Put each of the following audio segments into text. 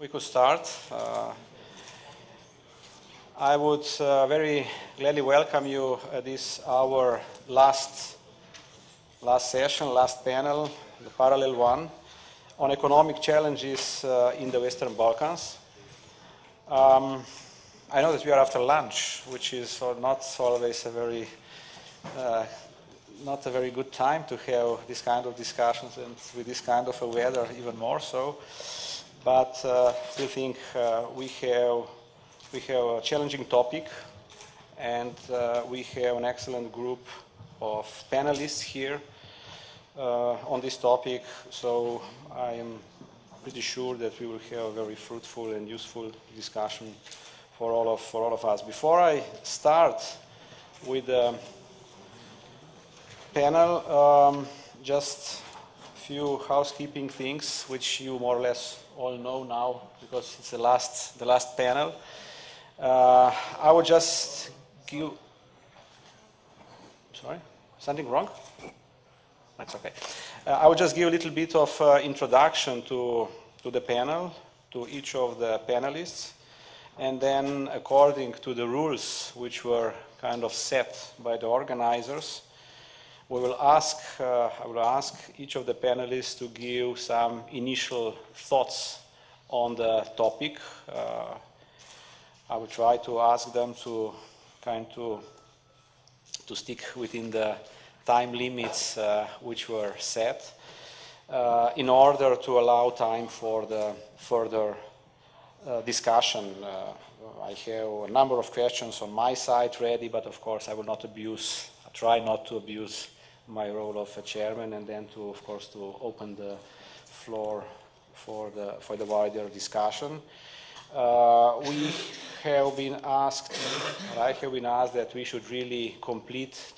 we could start. I would very gladly welcome you at this our last session, last panel, the parallel one, on economic challenges in the Western Balkans. I know that we are after lunch, which is not always a very not a very good time to have this kind of discussions, and with this kind of a weather even more so. But still think we have a challenging topic, and we have an excellent group of panelists here on this topic. So I am pretty sure that we will have a very fruitful and useful discussion for all of us. Before I start with the panel, just a few housekeeping things which you more or less all know now because it's the last panel. I would just give. Sorry, something wrong? That's okay. I would just give a little bit of introduction to the panel, to each of the panelists, and then according to the rules which were kind of set by the organizers, I will ask each of the panelists to give some initial thoughts on the topic. I will try to ask them to stick within the time limits which were set in order to allow time for the further discussion. I have a number of questions on my side ready, but of course I will not try not to abuse my role of a chairman, and then of course to open the floor for the wider discussion. We have been asked, or I have been asked, that we should really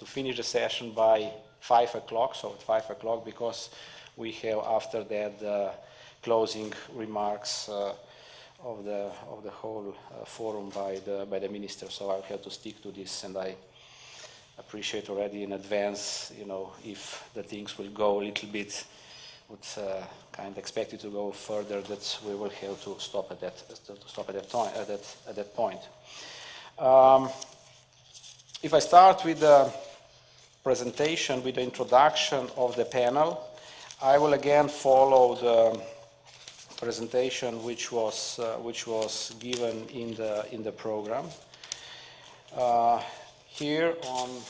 finish the session by 5 o'clock, so at 5 o'clock, because we have after that the closing remarks of the whole forum by the minister. So I'll have to stick to this, and I appreciate already in advance, if the things will go a little bit, would kind of expect it to go further, that we will have to stop at that point. If I start with the presentation, with the introduction of the panel, I will again follow the presentation which was given in the program. Here on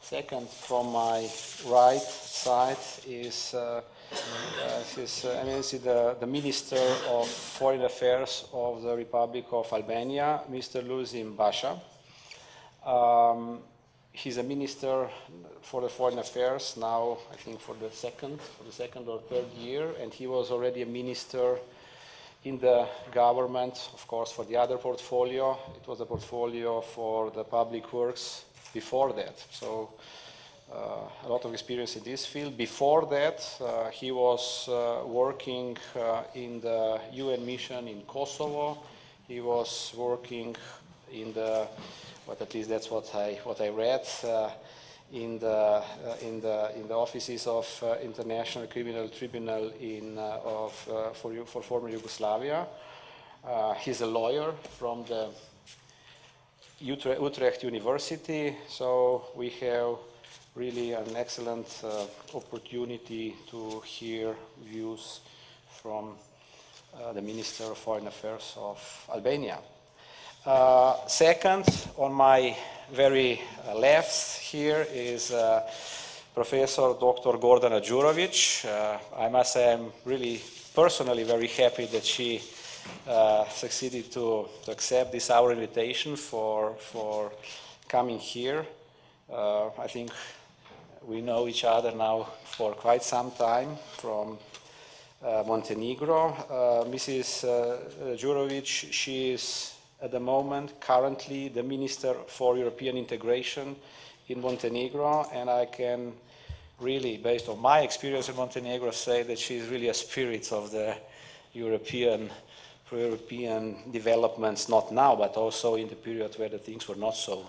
second from my right side is the Minister of Foreign Affairs of the Republic of Albania, Mr. Luzim Basha. He's a minister for the foreign affairs now, I think for the second or third year, and he was already a minister in the government, of course, for the other portfolio. It was a portfolio for the public works before that. So a lot of experience in this field. Before that, he was working in the UN mission in Kosovo. He was working in the, but at least that's what I read, in the offices of International Criminal Tribunal for former Yugoslavia. He's a lawyer from the Utrecht University, so we have really an excellent opportunity to hear views from the Minister of Foreign Affairs of Albania. Second, on my very left here is Professor Dr. Gordana Đurović. I must say I'm really personally very happy that she succeeded to accept this our invitation for coming here. I think we know each other now for quite some time from Montenegro. Mrs. Đurović, she is at the moment currently the Minister for European Integration in Montenegro, and I can really, based on my experience in Montenegro, say that she is really a spirit of the European developments, not now, but also in the period where the things were not so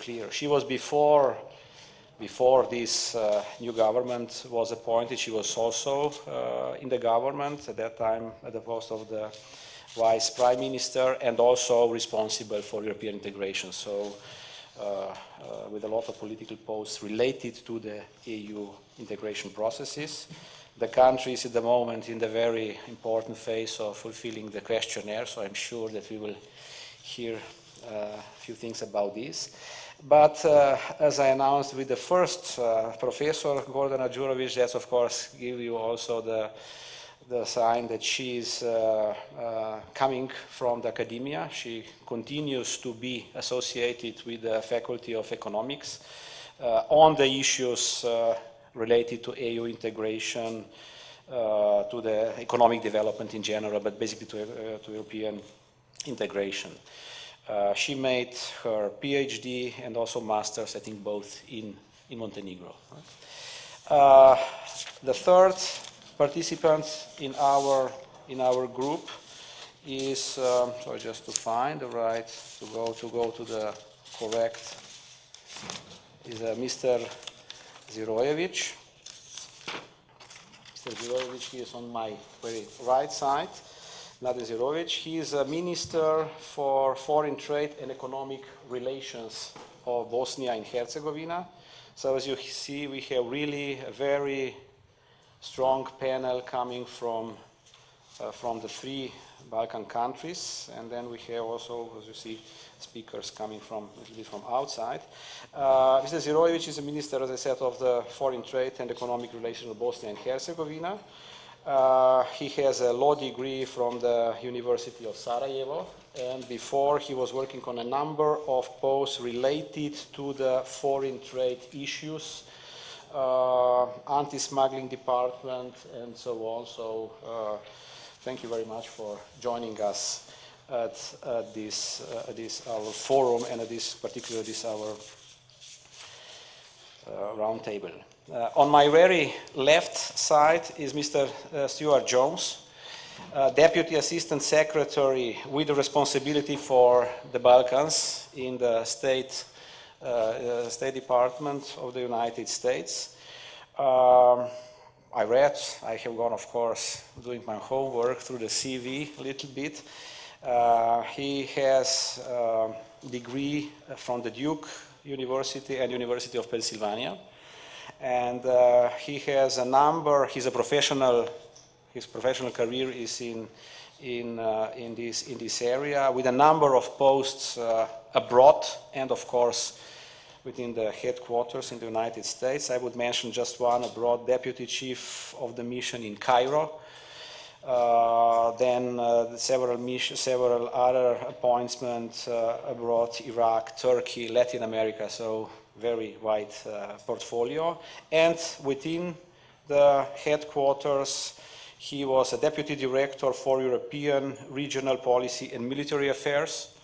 clear. She was before before this new government was appointed, she was also in the government, at that time at the post of the Vice Prime Minister, and also responsible for European integration. So with a lot of political posts related to the EU integration processes. The country is at the moment in the very important phase of fulfilling the questionnaire, so I'm sure that we will hear a few things about this. But as I announced with the first professor, Gordana Đurović, that's of course give you also the sign that she is coming from the academia. She continues to be associated with the Faculty of Economics on the issues related to EU integration, to the economic development in general, but basically to European integration. She made her PhD and also master's, I think both in Montenegro. The third participant in our group is, sorry, just to find the right, to go to the correct, is Mr. Zirojević. Mr. Zirojević, he is on my very right side. Mladen Zirojević, he is a Minister for Foreign Trade and Economic Relations of Bosnia and Herzegovina. So as you see, we have really a very strong panel coming from the three Balkan countries, and then we have also, as you see, speakers coming from a little bit from outside. Mr. Zirojević is a minister, as I said, of the Foreign Trade and Economic Relations of Bosnia and Herzegovina. He has a law degree from the University of Sarajevo, and before he was working on a number of posts related to the foreign trade issues, anti-smuggling department, and so on. So thank you very much for joining us at this our forum and at this our round table. On my very left side is Mr. Stuart Jones, Deputy Assistant Secretary with the responsibility for the Balkans in the State Department of the United States. I have gone, of course, doing my homework through the CV a little bit. He has a degree from the Duke University and University of Pennsylvania. And he has a number, his professional career is in this area with a number of posts abroad and of course within the headquarters in the United States. I would mention just one abroad, Deputy Chief of the Mission in Cairo. Then several other appointments abroad, Iraq, Turkey, Latin America, so very wide portfolio. And within the headquarters, he was a Deputy Director for European Regional Policy and Military Affairs,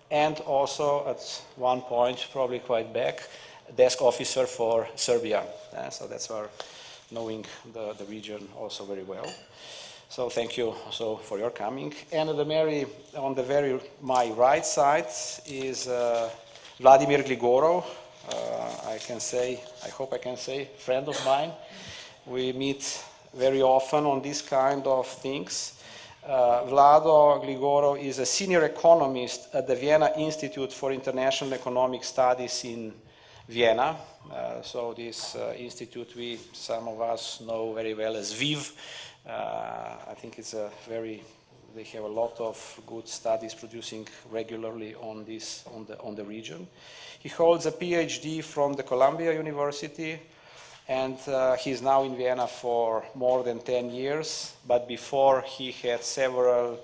and also at one point, probably quite back, desk officer for Serbia. So that's our knowing the region also very well. So thank you also for your coming. And on my right side is Vladimir Gligorov. I hope I can say, friend of mine. We meet very often on this kind of things. Vlado Gligorov is a senior economist at the Vienna Institute for International Economic Studies in Vienna. So this institute some of us know very well as VIV. I think it's they have a lot of good studies producing regularly on the region. He holds a PhD from the Columbia University, and he's now in Vienna for more than 10 years, but before he had several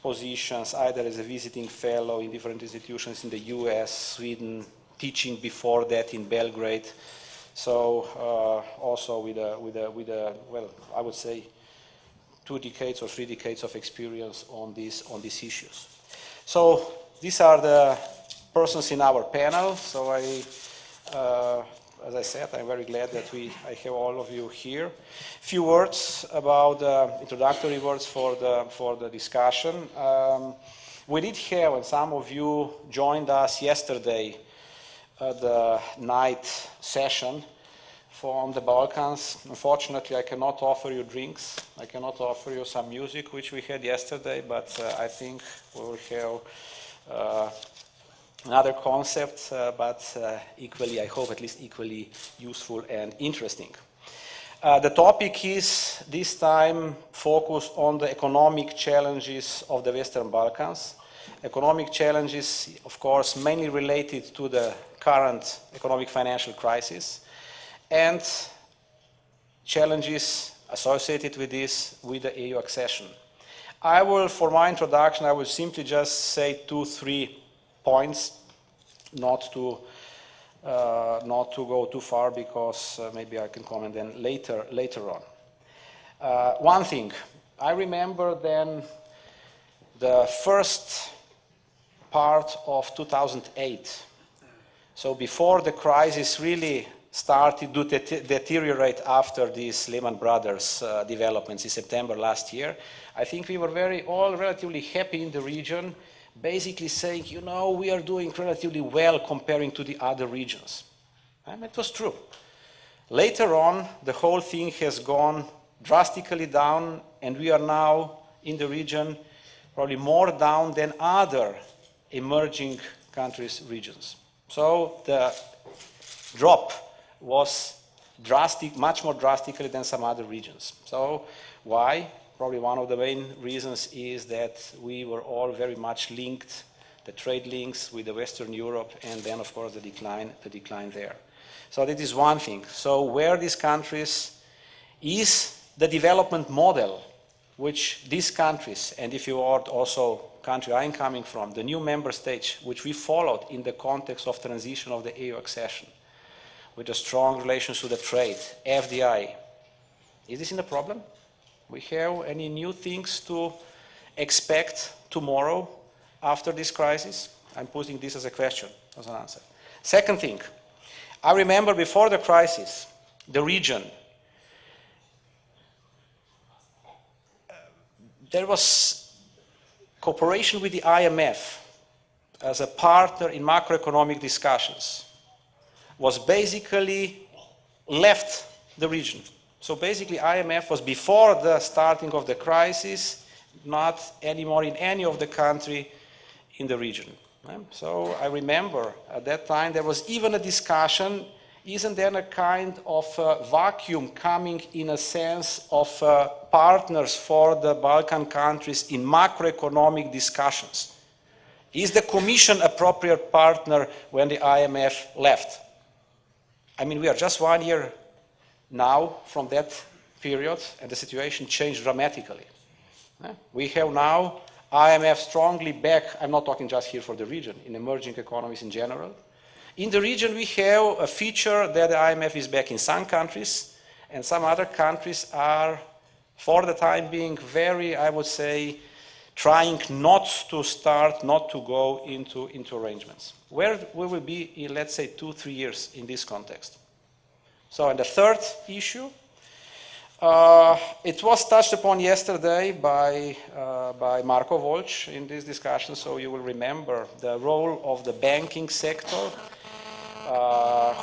positions, either as a visiting fellow in different institutions in the US, Sweden, teaching before that in Belgrade. So also with well, I would say 2 decades or 3 decades of experience on these issues. So these are the persons in our panel. So as I said, I'm very glad that I have all of you here. Few words about introductory words for the discussion. We did have, and some of you joined us yesterday, the night session from the Balkans. Unfortunately, I cannot offer you drinks. I cannot offer you some music, which we had yesterday, but I think we will have another concept, but equally, I hope at least equally useful and interesting. The topic is this time focused on the economic challenges of the Western Balkans. Economic challenges, of course, mainly related to the current economic financial crisis, and challenges associated with this with the EU accession. I will, for my introduction, I will simply just say 2-3 points, not to go too far, because maybe I can comment then later on. One thing, I remember then the first part of 2008. So before the crisis really started to deteriorate after these Lehman Brothers developments in September last year, I think we were all relatively happy in the region, basically saying, you know, we are doing relatively well comparing to the other regions. And it was true. Later on, the whole thing has gone drastically down, and we are now in the region probably more down than other emerging countries' regions. So the drop was drastic, much more drastically than some other regions. So why? Probably one of the main reasons is that we were all very much linked, the trade links with the Western Europe, and then of course the decline there. So that is one thing. So where these countries is the development model which these countries, and if you are also country I'm coming from, the new member states, which we followed in the context of transition of the EU accession, with a strong relations to the trade, FDI. Is this in a problem? We have any new things to expect tomorrow after this crisis? I'm putting this as a question, as an answer. Second thing, I remember before the crisis, the region, there was cooperation with the IMF as a partner in macroeconomic discussions was basically left the region. So basically IMF was, before the starting of the crisis, not anymore in any of the country in the region. So I remember at that time there was even a discussion, isn't there a kind of vacuum coming in a sense of partners for the Balkan countries in macroeconomic discussions? Is the Commission appropriate partner when the IMF left? I mean, we are just 1 year now from that period, and the situation changed dramatically. We have now IMF strongly back. I'm not talking just here for the region, in emerging economies in general. In the region, we have a feature that the IMF is back in some countries, and some other countries are, for the time being, very, I would say, trying not to go into arrangements. Where we will be in, let's say, 2-3 years in this context. So, and the third issue, it was touched upon yesterday by Marko Volč in this discussion, so you will remember the role of the banking sector.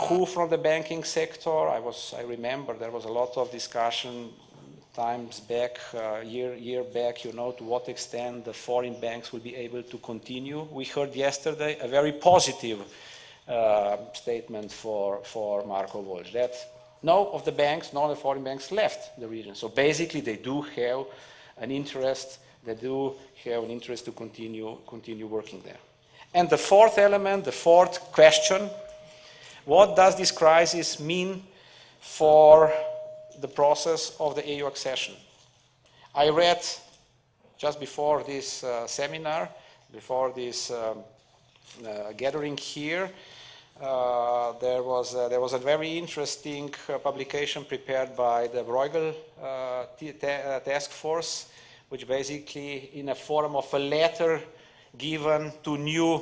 Who from the banking sector? I remember there was a lot of discussion times back, year back, you know, to what extent the foreign banks will be able to continue. We heard yesterday a very positive statement for Marko Volč, that none of the banks, none of the foreign banks left the region. So basically they do have an interest, to continue working there. And the fourth element, the fourth question, what does this crisis mean for the process of the EU accession? I read just before this seminar, before this gathering here, there was a very interesting publication prepared by the Bruegel task force, which basically in a form of a letter given to new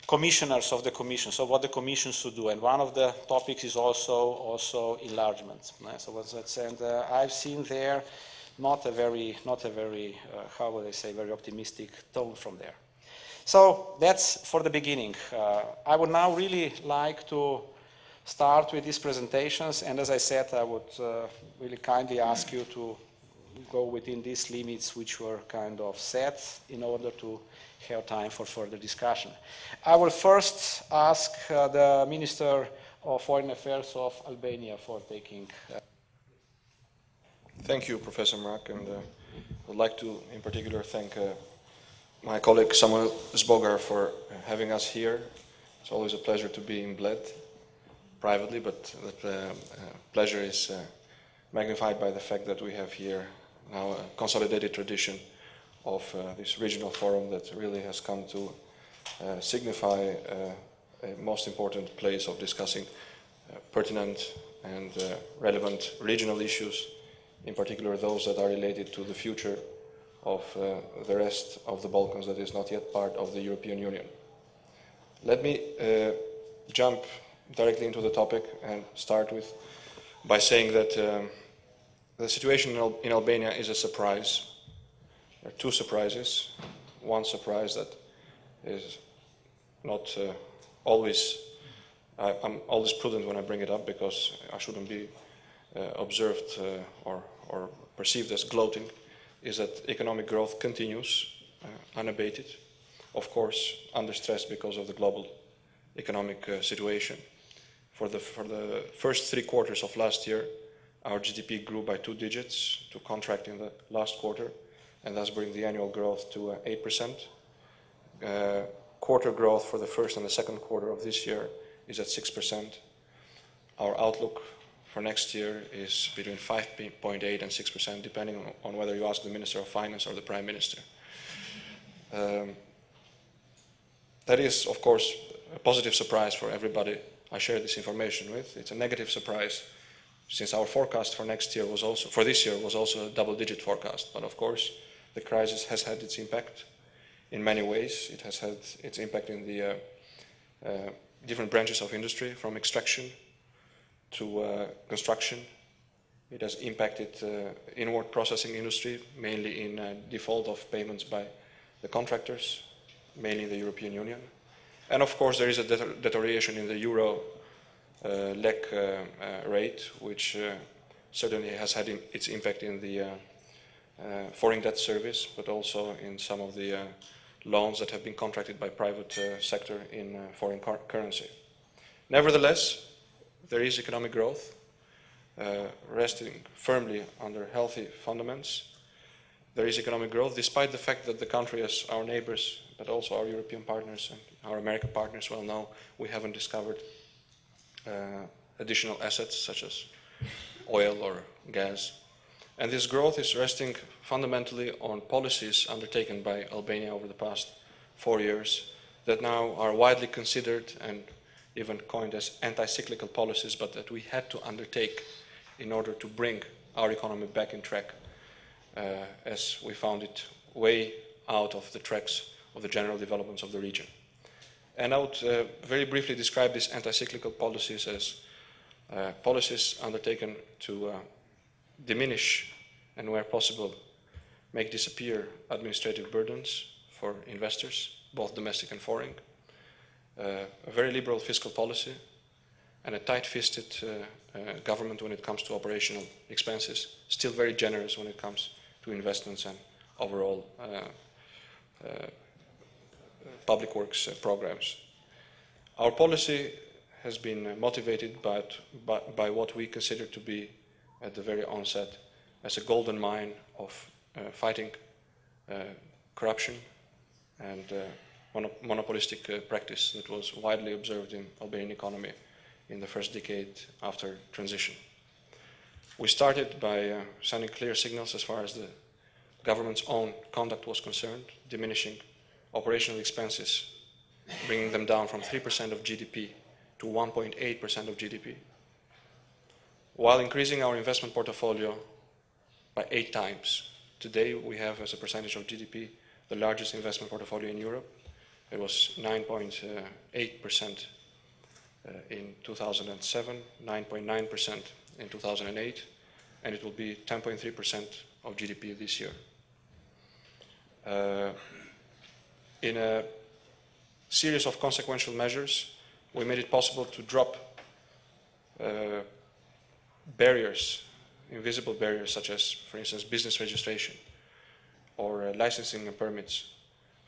commissioners of the Commission, so what the Commission should do, and one of the topics is also enlargement. And I've seen there not a very, how would I say, very optimistic tone from there. So that's for the beginning. I would now really like to start with these presentations, and as I said, I would really kindly ask you to go within these limits which were kind of set in order to have time for further discussion. I will first ask the Minister of Foreign Affairs of Albania for taking. Thank you, Professor Mark, and I would like to, in particular, thank my colleague Samuel Zbogar for having us here. It's always a pleasure to be in Bled, privately, but that pleasure is magnified by the fact that we have here now a consolidated tradition of this regional forum that really has come to signify a most important place of discussing pertinent and relevant regional issues, in particular those that are related to the future of the rest of the Balkans that is not yet part of the European Union. Let me jump directly into the topic and start by saying that the situation in Albania is a surprise. There are two surprises. One surprise that is not always, I'm always prudent when I bring it up because I shouldn't be observed or perceived as gloating, is that economic growth continues unabated, of course under stress because of the global economic situation. For the first 3 quarters of last year, our GDP grew by 2 digits to contract in the last quarter, and thus bring the annual growth to 8%. Quarter growth for the first and the second quarter of this year is at 6%. Our outlook for next year is between 5.8 and 6%, depending on whether you ask the Minister of Finance or the Prime Minister. That is, of course, a positive surprise for everybody I share this information with. It's a negative surprise since our forecast for next year was also, for this year, was also a double-digit forecast. But of course, the crisis has had its impact in many ways. It has had its impact in the different branches of industry, from extraction to construction. It has impacted inward processing industry, mainly in default of payments by the contractors, mainly in the European Union. And of course, there is a deterioration in the euro LEC rate, which certainly has had its impact in the foreign debt service, but also in some of the loans that have been contracted by private sector in foreign currency. Nevertheless, there is economic growth, resting firmly under healthy fundamentals. There is economic growth, despite the fact that the country, as our neighbors, but also our European partners and our American partners well know, we haven't discovered additional assets such as oil or gas. And this growth is resting fundamentally on policies undertaken by Albania over the past 4 years that now are widely considered and even coined as anti-cyclical policies, but that we had to undertake in order to bring our economy back in track, as we found it way out of the tracks of the general developments of the region. And I would very briefly describe these anti-cyclical policies as policies undertaken to diminish and, where possible, make disappear administrative burdens for investors, both domestic and foreign, a very liberal fiscal policy, and a tight-fisted government when it comes to operational expenses, still very generous when it comes to investments and overall public works programs. Our policy has been motivated by what we consider to be, at the very onset, as a golden mine of fighting corruption and monopolistic practice that was widely observed in Albanian economy in the first decade after transition. We started by sending clear signals as far as the government's own conduct was concerned, diminishing operational expenses, bringing them down from 3% of GDP to 1.8% of GDP, while increasing our investment portfolio by 8 times. Today we have, as a percentage of GDP, the largest investment portfolio in Europe. It was 9.8% in 2007, 9.9% in 2008, and it will be 10.3% of GDP this year. In a series of consequential measures, we made it possible to drop barriers, invisible barriers such as, for instance, business registration or licensing and permits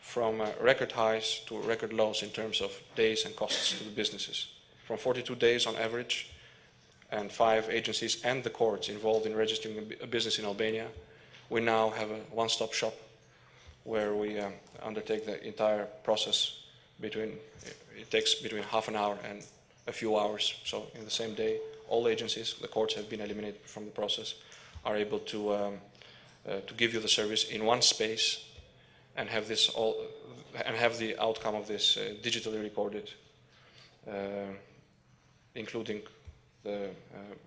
from record highs to record lows in terms of days and costs to the businesses. From 42 days on average, and 5 agencies and the courts involved in registering a business in Albania, we now have a one-stop shop where we undertake the entire process it takes between half an hour and a few hours. So in the same day, all agencies, the courts have been eliminated from the process, are able to give you the service in one space and have the outcome of this digitally recorded, including the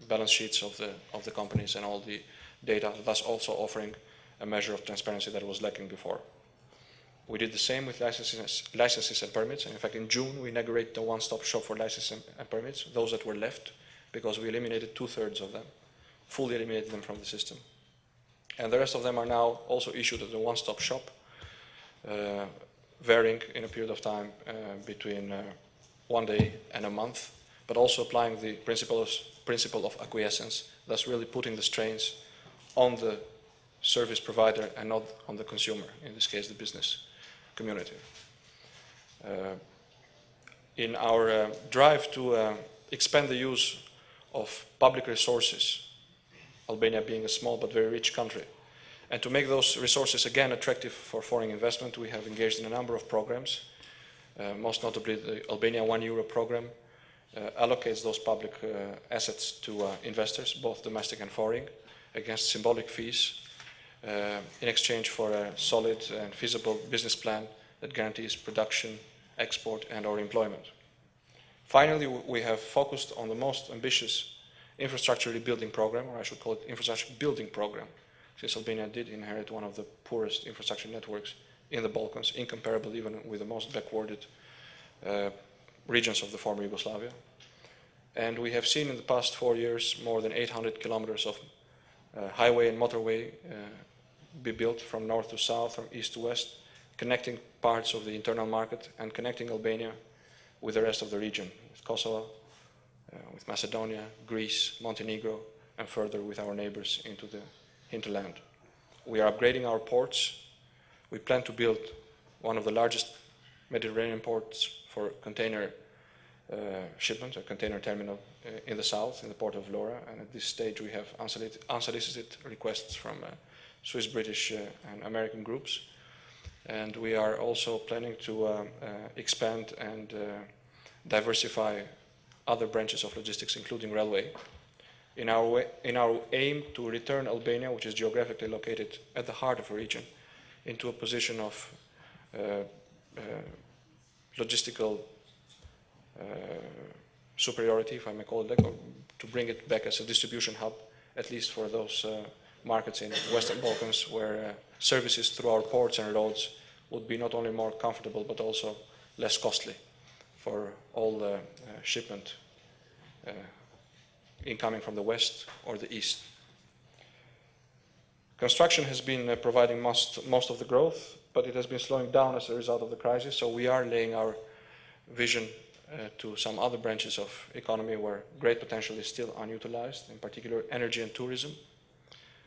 balance sheets of the companies and all the data, thus also offering a measure of transparency that was lacking before. We did the same with licenses and permits, and in fact in June we inaugurated the one-stop shop for licenses and permits, those that were left, because we eliminated 2/3 of them, fully eliminated them from the system. And the rest of them are now also issued at the one-stop shop, varying in a period of time between 1 day and a month, but also applying the principle of acquiescence, thus really putting the strains on the service provider and not on the consumer, in this case the business community. In our drive to expand the use of public resources, Albania being a small but very rich country, and to make those resources again attractive for foreign investment, we have engaged in a number of programs, most notably the Albania €1 program allocates those public assets to investors, both domestic and foreign, against symbolic fees, in exchange for a solid and feasible business plan that guarantees production, export, and/or employment. Finally, we have focused on the most ambitious infrastructure rebuilding program, or I should call it infrastructure building program, since Albania did inherit one of the poorest infrastructure networks in the Balkans, incomparable even with the most backwarded regions of the former Yugoslavia. And we have seen in the past 4 years more than 800 kilometers of highway and motorway be built from north to south, from east to west, connecting parts of the internal market and connecting Albania with the rest of the region, with Kosovo, with Macedonia, Greece, Montenegro, and further with our neighbors into the hinterland. We are upgrading our ports. We plan to build one of the largest Mediterranean ports for container shipment, a container terminal in the south, in the port of Vlora, and at this stage we have unsolicited requests from Swiss, British, and American groups. And we are also planning to expand and diversify other branches of logistics, including railway, in our aim to return Albania, which is geographically located at the heart of a region, into a position of logistical superiority, if I may call it that, or to bring it back as a distribution hub, at least for those markets in Western Balkans where services through our ports and roads would be not only more comfortable but also less costly for all the shipment incoming from the west or the east. Construction has been providing most of the growth, but it has been slowing down as a result of the crisis, so we are laying our vision to some other branches of economy where great potential is still unutilized, in particular energy and tourism.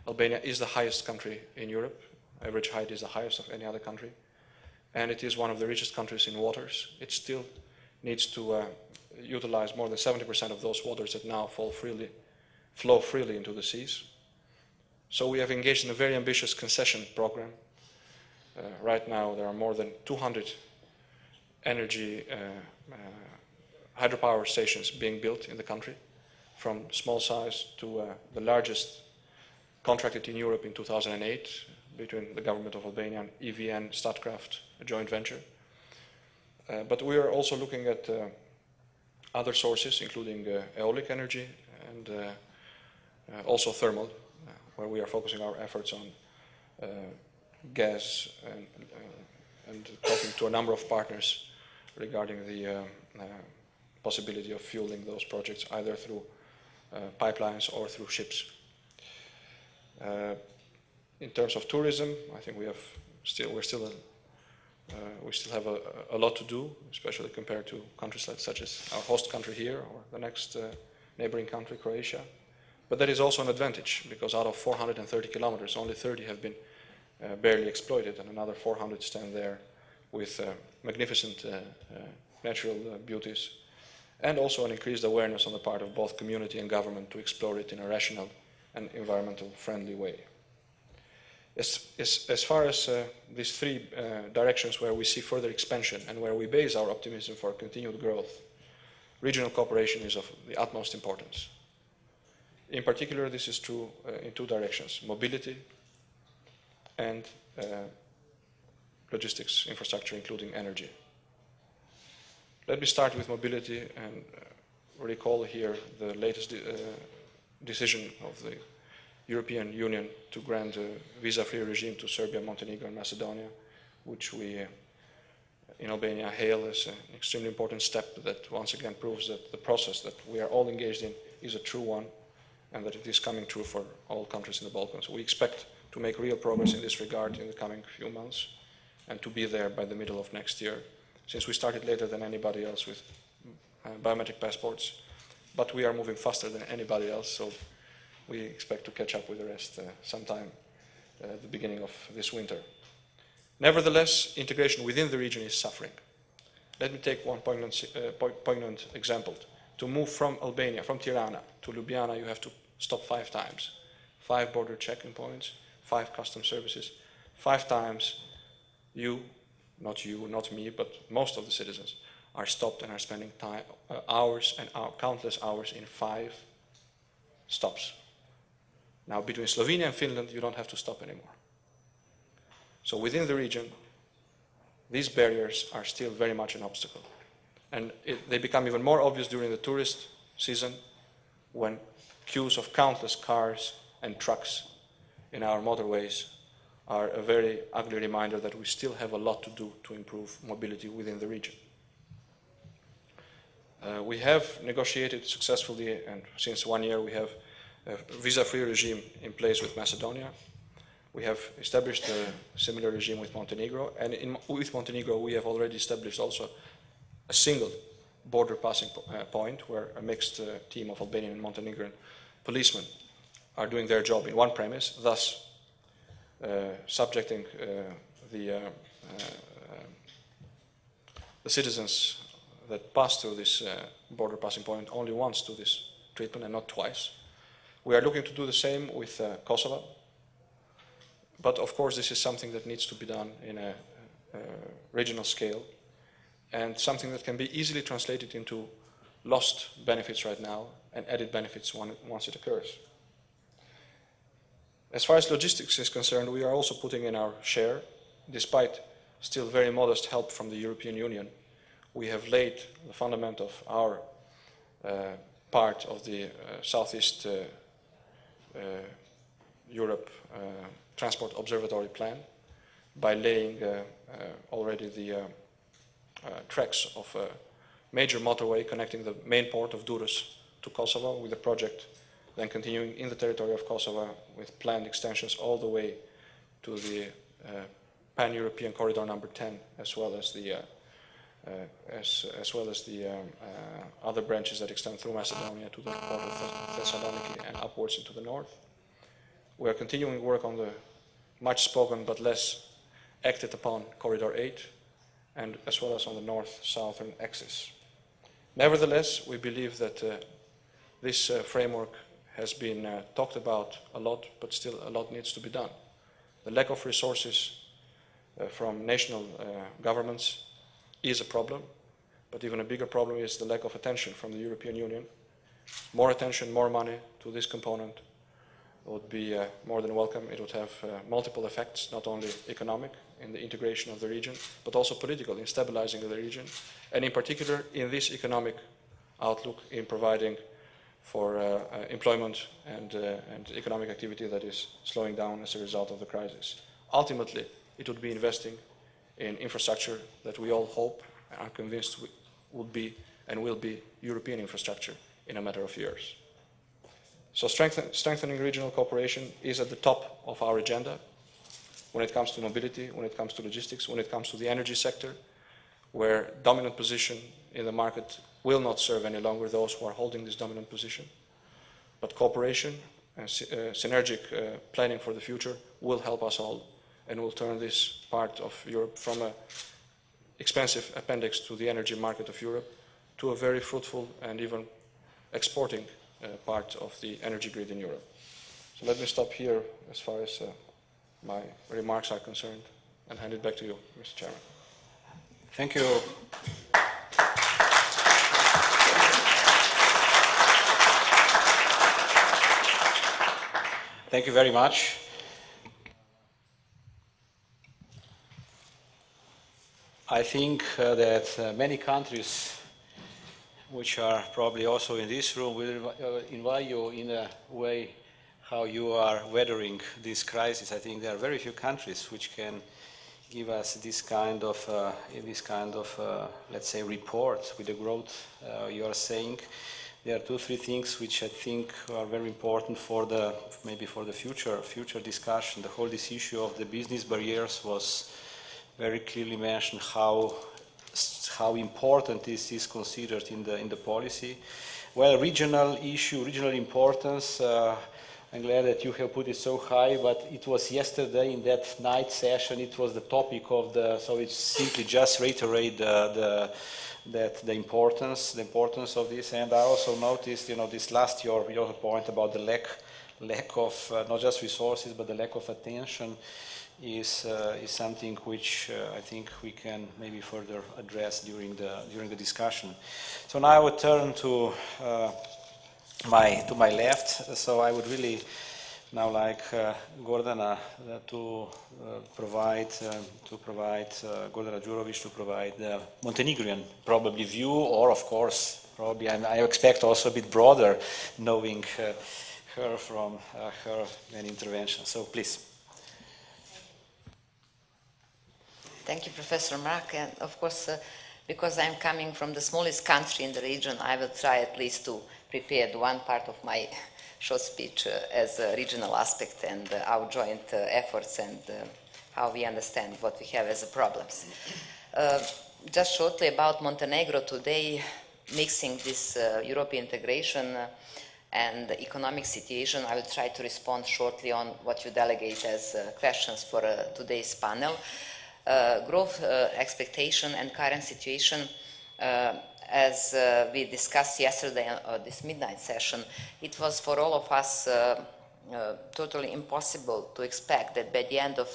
Albania is the highest country in Europe. Average height is the highest of any other country, and it is one of the richest countries in waters. It still needs to utilize more than 70% of those waters that now flow freely into the seas. So we have engaged in a very ambitious concession program. Right now there are more than 200 energy hydropower stations being built in the country, from small size to the largest contracted in Europe in 2008 between the government of Albania and EVN Statkraft, a joint venture. But we are also looking at other sources, including aeolic energy and also thermal, where we are focusing our efforts on gas and talking to a number of partners regarding the possibility of fueling those projects either through pipelines or through ships. In terms of tourism, I think we're still We still have a lot to do, especially compared to countries such as our host country here or the next neighboring country, Croatia. But that is also an advantage, because out of 430 kilometers, only 30 have been barely exploited, and another 400 stand there with magnificent natural beauties, and also an increased awareness on the part of both community and government to explore it in a rational and environmental friendly way. As far as these three directions where we see further expansion and where we base our optimism for continued growth, regional cooperation is of the utmost importance. In particular, this is true in two directions: mobility and logistics infrastructure, including energy. Let me start with mobility and recall here the latest decision of the European Union to grant a visa-free regime to Serbia, Montenegro and Macedonia, which we in Albania hail as an extremely important step that once again proves that the process that we are all engaged in is a true one, and that it is coming true for all countries in the Balkans. We expect to make real progress in this regard in the coming few months, and to be there by the middle of next year, since we started later than anybody else with biometric passports. But we are moving faster than anybody else, so we expect to catch up with the rest sometime at the beginning of this winter. Nevertheless, integration within the region is suffering. Let me take one poignant example. To move from Albania, from Tirana to Ljubljana, you have to stop 5 times. 5 border checking points, 5 custom services. 5 times you, not me, but most of the citizens are stopped and are spending time, hours and countless hours in 5 stops. Now, between Slovenia and Finland, you don't have to stop anymore. So within the region, these barriers are still very much an obstacle. And they become even more obvious during the tourist season, when queues of countless cars and trucks in our motorways are a very ugly reminder that we still have a lot to do to improve mobility within the region. We have negotiated successfully, and since 1 year we have a visa-free regime in place with Macedonia. We have established a similar regime with Montenegro, and with Montenegro we have already established also a single border passing point where a mixed team of Albanian and Montenegrin policemen are doing their job in one premise, thus subjecting the citizens that pass through this border passing point only once to this treatment and not twice. We are looking to do the same with Kosovo, but of course this is something that needs to be done in a regional scale, and something that can be easily translated into lost benefits right now and added benefits once it occurs. As far as logistics is concerned, we are also putting in our share. Despite still very modest help from the European Union, we have laid the fundament of our part of the Southeast Europe Transport Observatory Plan by laying already the tracks of a major motorway connecting the main port of Durrës to Kosovo, with the project then continuing in the territory of Kosovo with planned extensions all the way to the Pan-European Corridor number 10, as well as the other branches that extend through Macedonia to the port of Thessaloniki and upwards into the north. We are continuing work on the much spoken but less acted upon Corridor 8, and as well as on the north-southern axis. Nevertheless, we believe that this framework has been talked about a lot, but still a lot needs to be done. The lack of resources from national governments is a problem, but even a bigger problem is the lack of attention from the European Union. More attention, more money to this component would be more than welcome. It would have multiple effects, not only economic in the integration of the region, but also political in stabilizing the region, and in particular in this economic outlook in providing for employment and economic activity that is slowing down as a result of the crisis. Ultimately, it would be investing in infrastructure that we all hope and are convinced would be and will be European infrastructure in a matter of years. So strengthening regional cooperation is at the top of our agenda. when it comes to mobility, when it comes to logistics, when it comes to the energy sector, where dominant position in the market will not serve any longer those who are holding this dominant position. But cooperation and synergic planning for the future will help us all and will turn this part of Europe from an expensive appendix to the energy market of Europe to a very fruitful and even exporting part of the energy grid in Europe. So let me stop here as far as my remarks are concerned and hand it back to you, Mr. Chairman. Thank you. Thank you very much. I think that many countries which are probably also in this room will invite you in a way how you are weathering this crisis. I think there are very few countries which can give us this kind of let's say, report with the growth you are saying. There are 2-3 things which I think are very important for the maybe for the future discussion. The whole this issue of the business barriers was very clearly mentioned. How important this is considered in the policy. Well, regional issue, regional importance. I'm glad that you have put it so high, but it was yesterday in that night session, it was the topic of so it's simply just reiterate the importance of this. And I also noticed, this last your point about the lack of not just resources, but the lack of attention is something which I think we can maybe further address during the discussion. So now I would turn to my left. So I would really now like Gordana to provide Gordana Đurović to provide the Montenegrin probably view, or of course probably I expect also a bit broader, knowing her from her many interventions. So please. Thank you, Professor Mrak. And of course, because I'm coming from the smallest country in the region, I will try at least to prepare one part of my short speech as a regional aspect and our joint efforts and how we understand what we have as problems. Just shortly about Montenegro today, mixing this European integration and the economic situation, I will try to respond shortly on what you delegate as questions for today's panel. Growth expectation and current situation, as we discussed yesterday at this midnight session, it was for all of us totally impossible to expect that by the end of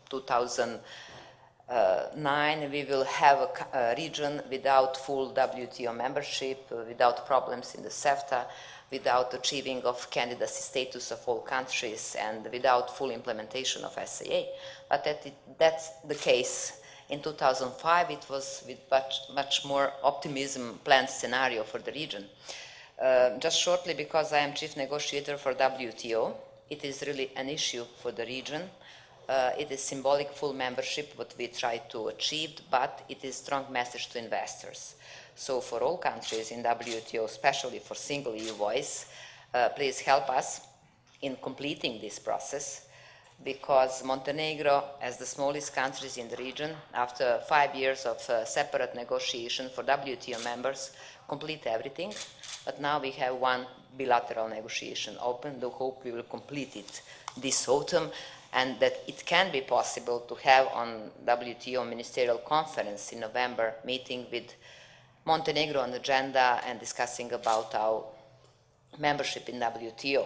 2009 we will have a region without full WTO membership, without problems in the CEFTA, without achieving of candidacy status of all countries, and without full implementation of SAA. But that's the case. In 2005, it was with much more optimism planned scenario for the region. Just shortly, because I am chief negotiator for WTO, it is really an issue for the region. It is symbolic full membership, what we try to achieve, but it is strong message to investors. So for all countries in WTO, especially for single EU voice, please help us in completing this process, because Montenegro, as the smallest countries in the region, after 5 years of separate negotiation for WTO members, complete everything. But now we have one bilateral negotiation open. The hope we will complete it this autumn, and that it can be possible to have on WTO Ministerial Conference in November meeting with Montenegro on the agenda and discussing about our membership in WTO.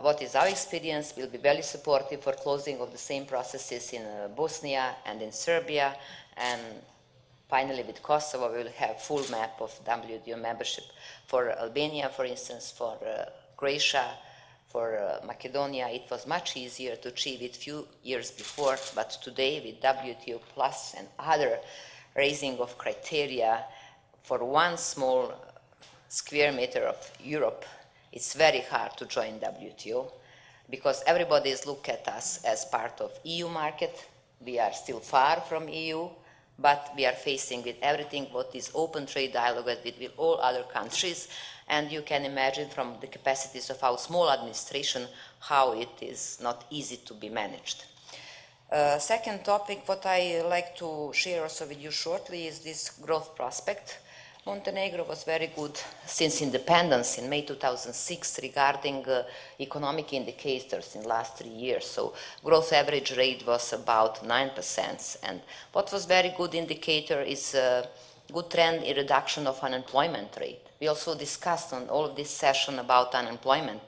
What is our experience? Will be very supportive for closing of the same processes in Bosnia and in Serbia, and finally with Kosovo we will have full map of WTO membership. For Albania, for instance, for Croatia, for Macedonia, it was much easier to achieve it few years before, but today with WTO Plus and other raising of criteria for one small square meter of Europe, it's very hard to join WTO, because everybody is looking at us as part of EU market. We are still far from EU, but we are facing with everything what is open trade dialogue with all other countries. And you can imagine from the capacities of our small administration how it is not easy to be managed. Second topic, what I like to share also with you shortly is this growth prospect. Montenegro was very good since independence in May 2006 regarding economic indicators in the last 3 years. So growth average rate was about 9%. And what was very good indicator is a good trend in reduction of unemployment rate. We also discussed on all of this session about unemployment.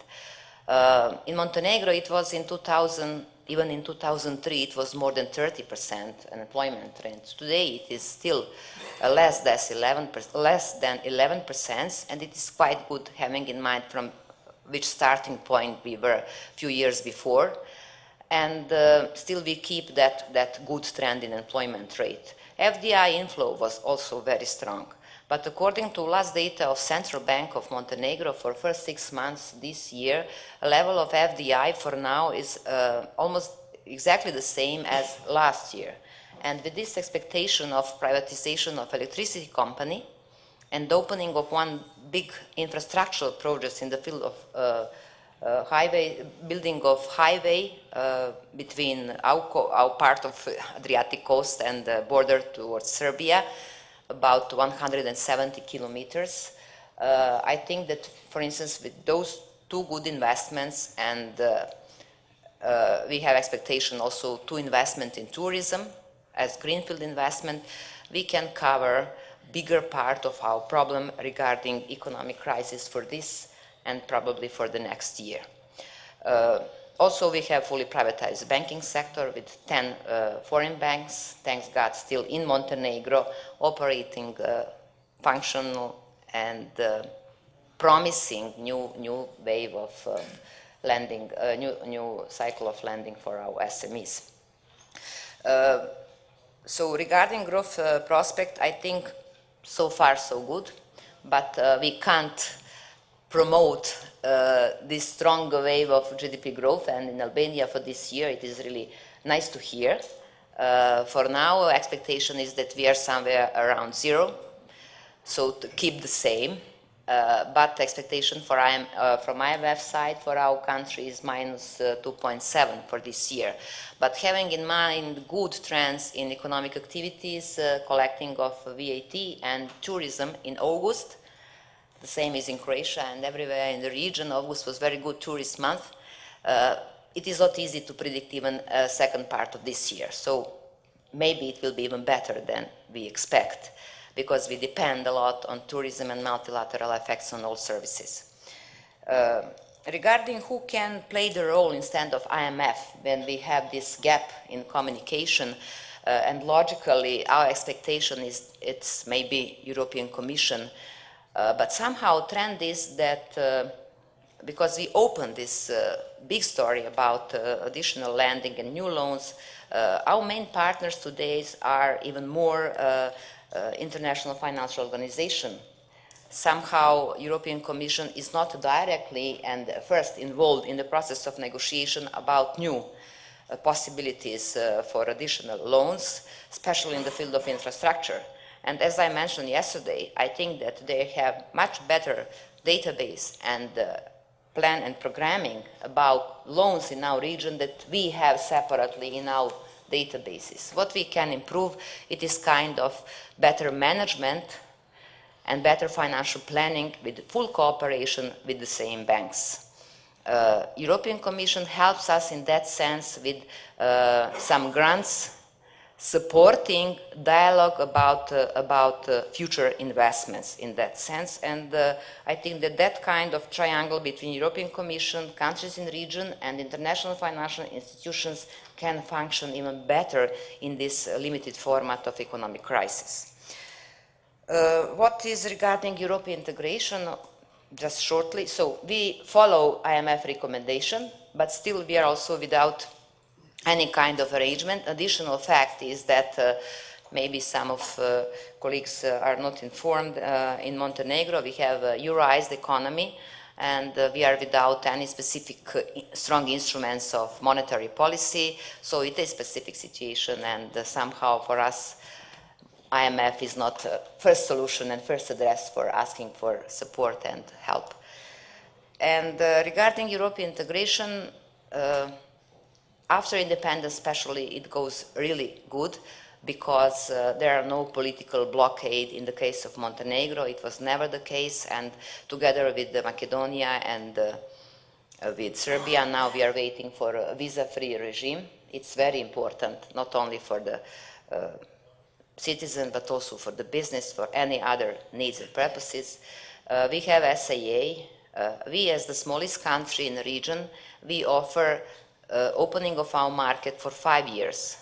In Montenegro, it was in 2000, even in 2003, it was more than 30% unemployment rate. Today, it is still less than 11%, and it is quite good having in mind from which starting point we were a few years before. And still we keep that good trend in employment rate. FDI inflow was also very strong. But according to last data of Central Bank of Montenegro for first 6 months this year, a level of FDI for now is almost exactly the same as last year. And with this expectation of privatization of electricity company and opening of one big infrastructural project in the field of building of highway between our part of Adriatic coast and the border towards Serbia, about 170 kilometers. I think that, for instance, with those two good investments, and we have expectation also to investment in tourism as greenfield investment, we can cover bigger part of our problem regarding economic crisis for this and probably for the next year. Also, we have fully privatized banking sector with 10 foreign banks, thanks God, still in Montenegro, operating functional and promising new wave of lending, new cycle of lending for our SMEs. So regarding growth prospect, I think so far so good, but we can't promote this strong wave of GDP growth, and in Albania for this year it is really nice to hear. For now, expectation is that we are somewhere around 0, so to keep the same, but expectation for from IMF side for our country is minus 2.7 for this year. But having in mind good trends in economic activities, collecting of VAT and tourism in August, the same is in Croatia and everywhere in the region. August was very good tourist month. It is not easy to predict even a second part of this year. So maybe it will be even better than we expect, because we depend a lot on tourism and multilateral effects on all services. Regarding who can play the role instead of IMF when we have this gap in communication, and logically our expectation is it's maybe European Commission. But somehow trend is that because we opened this big story about additional lending and new loans, our main partners today are even more international financial organization. Somehow European Commission is not directly and first involved in the process of negotiation about new possibilities for additional loans, especially in the field of infrastructure. And as I mentioned yesterday, I think that they have much better database and plan and programming about loans in our region that we have separately in our databases. What we can improve, it is kind of better management and better financial planning with full cooperation with the same banks. European Commission helps us in that sense with some grants, supporting dialogue about future investments in that sense. And I think that that kind of triangle between European Commission, countries in the region, and international financial institutions can function even better in this limited format of economic crisis. What is regarding European integration, just shortly, so we follow IMF recommendation, but still we are also without any kind of arrangement. Additional fact is that maybe some of colleagues are not informed. In Montenegro, we have a Euroized economy, and we are without any specific strong instruments of monetary policy. So it is a specific situation, and somehow for us, IMF is not first solution and first address for asking for support and help. And regarding European integration, After independence, especially, it goes really good because there are no political blockade. In the case of Montenegro, it was never the case, and together with Macedonia and with Serbia, now we are waiting for a visa-free regime. It's very important, not only for the citizen, but also for the business, for any other needs and purposes. We have SAA. We, as the smallest country in the region, we offer opening of our market for 5 years.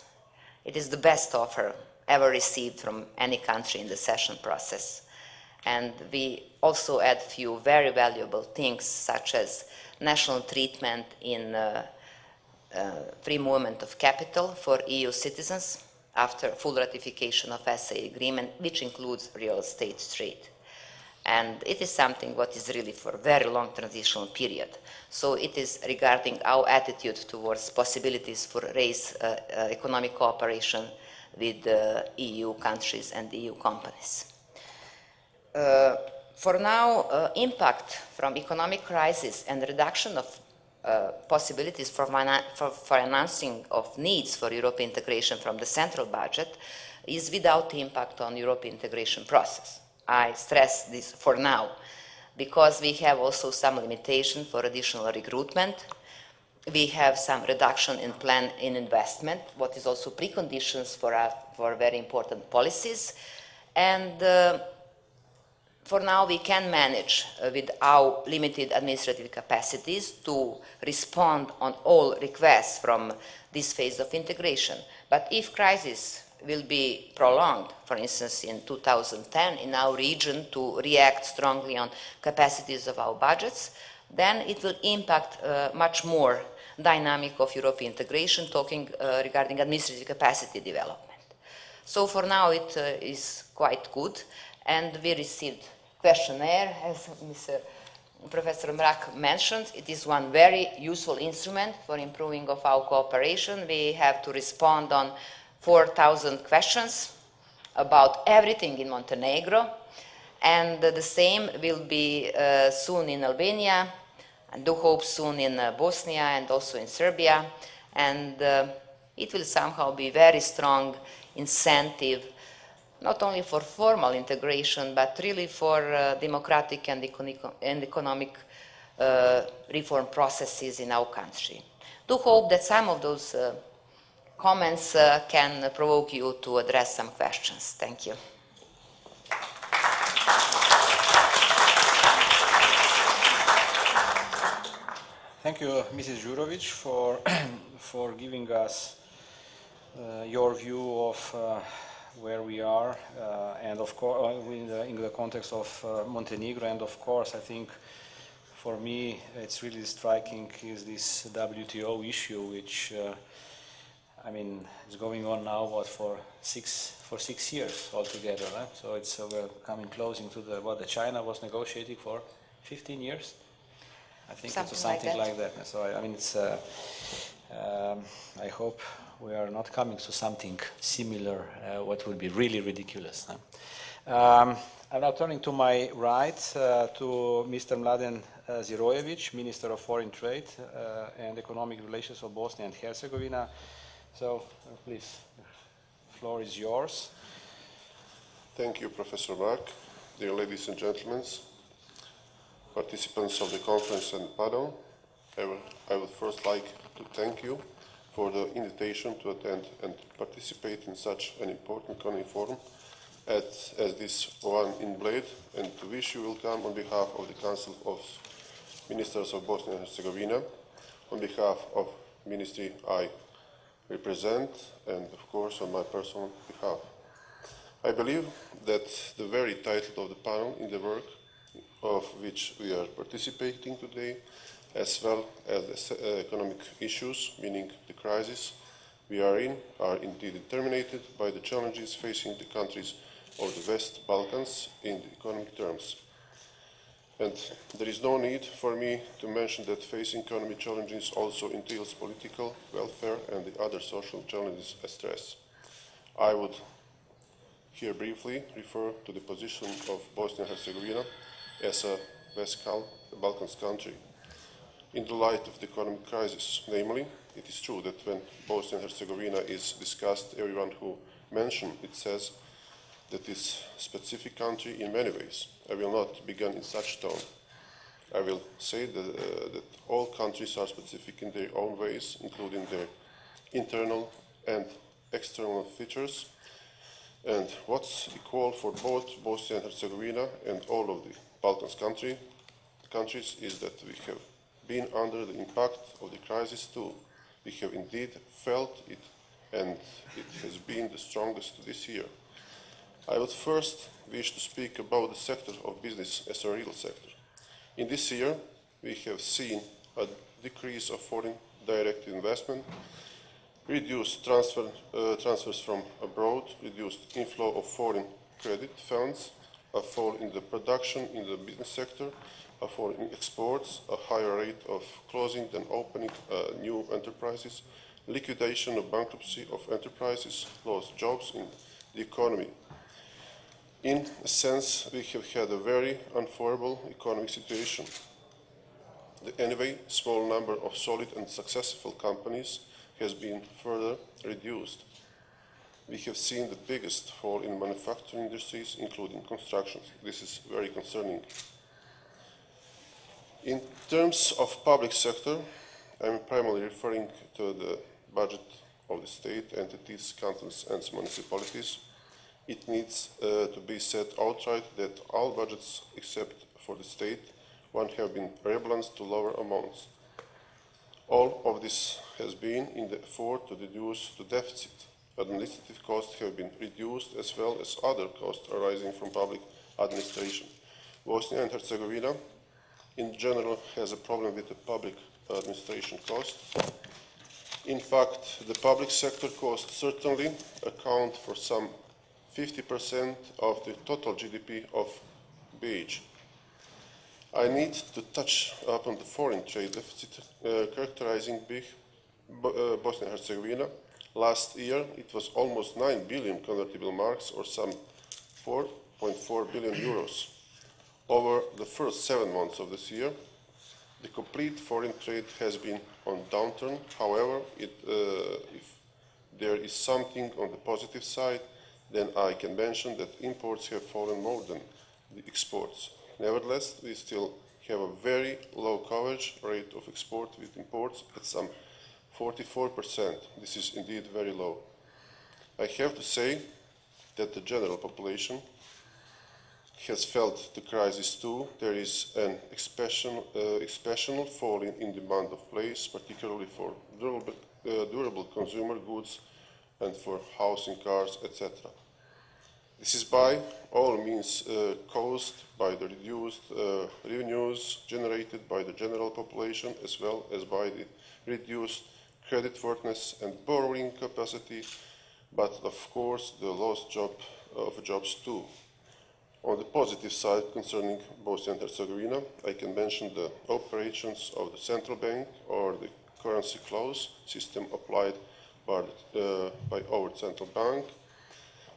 It is the best offer ever received from any country in the accession process. And we also add few very valuable things, such as national treatment in free movement of capital for EU citizens after full ratification of SAA agreement, which includes real estate trade. And it is something what is really for a very long transitional period. So it is regarding our attitude towards possibilities for raise economic cooperation with EU countries and EU companies. For now, impact from economic crisis and reduction of possibilities for financing of needs for European integration from the central budget is without impact on European integration process. I stress this for now, because we have also some limitation for additional recruitment. We have some reduction in plan in investment, what is also preconditions for very important policies. And for now, we can manage with our limited administrative capacities to respond on all requests from this phase of integration. But if crisis will be prolonged, for instance, in 2010 in our region, to react strongly on capacities of our budgets, then it will impact much more dynamic of European integration, talking regarding administrative capacity development. So for now, it is quite good, and we received questionnaire, as Professor Mrak mentioned. It is one very useful instrument for improving of our cooperation. We have to respond on 4,000 questions about everything in Montenegro, and the same will be soon in Albania, and do hope soon in Bosnia and also in Serbia, and it will somehow be very strong incentive, not only for formal integration, but really for democratic and economic reform processes in our country. Do hope that some of those comments can provoke you to address some questions. Thank you. Thank you, Mrs. Jurovic, for giving us your view of where we are, and of course in the context of Montenegro. And of course, I think for me it's really striking is this WTO issue, which I mean, it's going on now, what, for 6 years altogether, right? So it's we're coming closing to what the China was negotiating for 15 years. I think something like that. So I mean, it's. I hope we are not coming to something similar, what would be really ridiculous. I'm now turning to my right to Mr. Mladen Zirojevic, Minister of Foreign Trade and Economic Relations of Bosnia and Herzegovina. So, please, the floor is yours. Thank you, Professor Mark. Dear ladies and gentlemen, participants of the conference and panel, I would first like to thank you for the invitation to attend and participate in such an important forum as this one in Bled, and to wish you welcome on behalf of the Council of Ministers of Bosnia and Herzegovina, on behalf of Ministry I represent, and of course on my personal behalf. I believe that the very title of the panel in the work of which we are participating today, as well as the economic issues, meaning the crisis we are in, are indeed determined by the challenges facing the countries of the West Balkans in the economic terms. And there is no need for me to mention that facing economic challenges also entails political, welfare, and the other social challenges as stress. I would here briefly refer to the position of Bosnia and Herzegovina as a West Balkans country in the light of the economic crisis, namely it is true that when Bosnia and Herzegovina is discussed, everyone who mentions it says that it is a specific country in many ways. I will not begin in such tone. I will say that all countries are specific in their own ways, including their internal and external features. And what's equal for both Bosnia and Herzegovina and all of the Balkans countries is that we have been under the impact of the crisis too. We have indeed felt it, and it has been the strongest this year. I would first wish to speak about the sector of business as a real sector. In this year, we have seen a decrease of foreign direct investment, reduced transfers from abroad, reduced inflow of foreign credit funds, a fall in the production in the business sector, a fall in exports, a higher rate of closing than opening new enterprises, liquidation or bankruptcy of enterprises, lost jobs in the economy. In a sense, we have had a very unfavorable economic situation. The anyway small number of solid and successful companies has been further reduced. We have seen the biggest fall in manufacturing industries, including construction. This is very concerning. In terms of public sector, I'm primarily referring to the budget of the state entities, cantons and municipalities. It needs to be said outright that all budgets except for the state one have been rebalanced to lower amounts. All of this has been in the effort to reduce the deficit. Administrative costs have been reduced as well as other costs arising from public administration. Bosnia and Herzegovina in general has a problem with the public administration cost. In fact, the public sector costs certainly account for some 50% of the total GDP of BH. I need to touch upon the foreign trade deficit characterizing Bosnia and Herzegovina. Last year, it was almost 9 billion convertible marks, or some 4.4 billion euros. Over the first 7 months of this year, the complete foreign trade has been on downturn. However, if there is something on the positive side, then I can mention that imports have fallen more than the exports. Nevertheless, we still have a very low coverage rate of export with imports at some 44%. This is indeed very low. I have to say that the general population has felt the crisis too. There is an exceptional fall in demand of place, particularly for durable consumer goods and for housing, cars, etc. This is by all means caused by the reduced revenues generated by the general population, as well as by the reduced creditworthiness and borrowing capacity, but of course the lost jobs too. On the positive side, concerning Bosnia and Herzegovina, I can mention the operations of the central bank or the currency clause system applied by our central bank.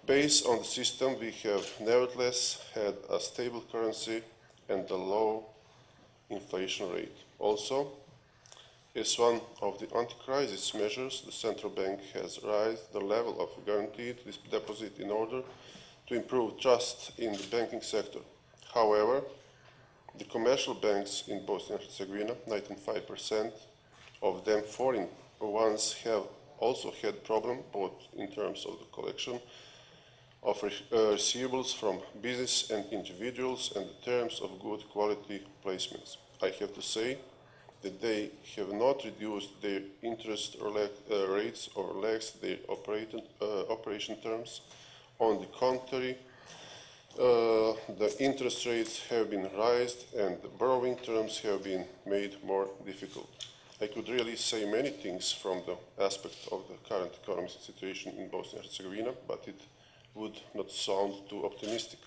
Based on the system, we have nevertheless had a stable currency and a low inflation rate. Also, as one of the anti-crisis measures, the central bank has raised the level of guaranteed deposit in order to improve trust in the banking sector. However, the commercial banks in Bosnia and Herzegovina, 95% of them foreign ones, have also had problems both in terms of the collection of receivables from business and individuals and the terms of good quality placements. I have to say that they have not reduced their interest rates or relaxed their operation terms. On the contrary, the interest rates have been raised and the borrowing terms have been made more difficult. I could really say many things from the aspect of the current economic situation in Bosnia and Herzegovina, but it would not sound too optimistic.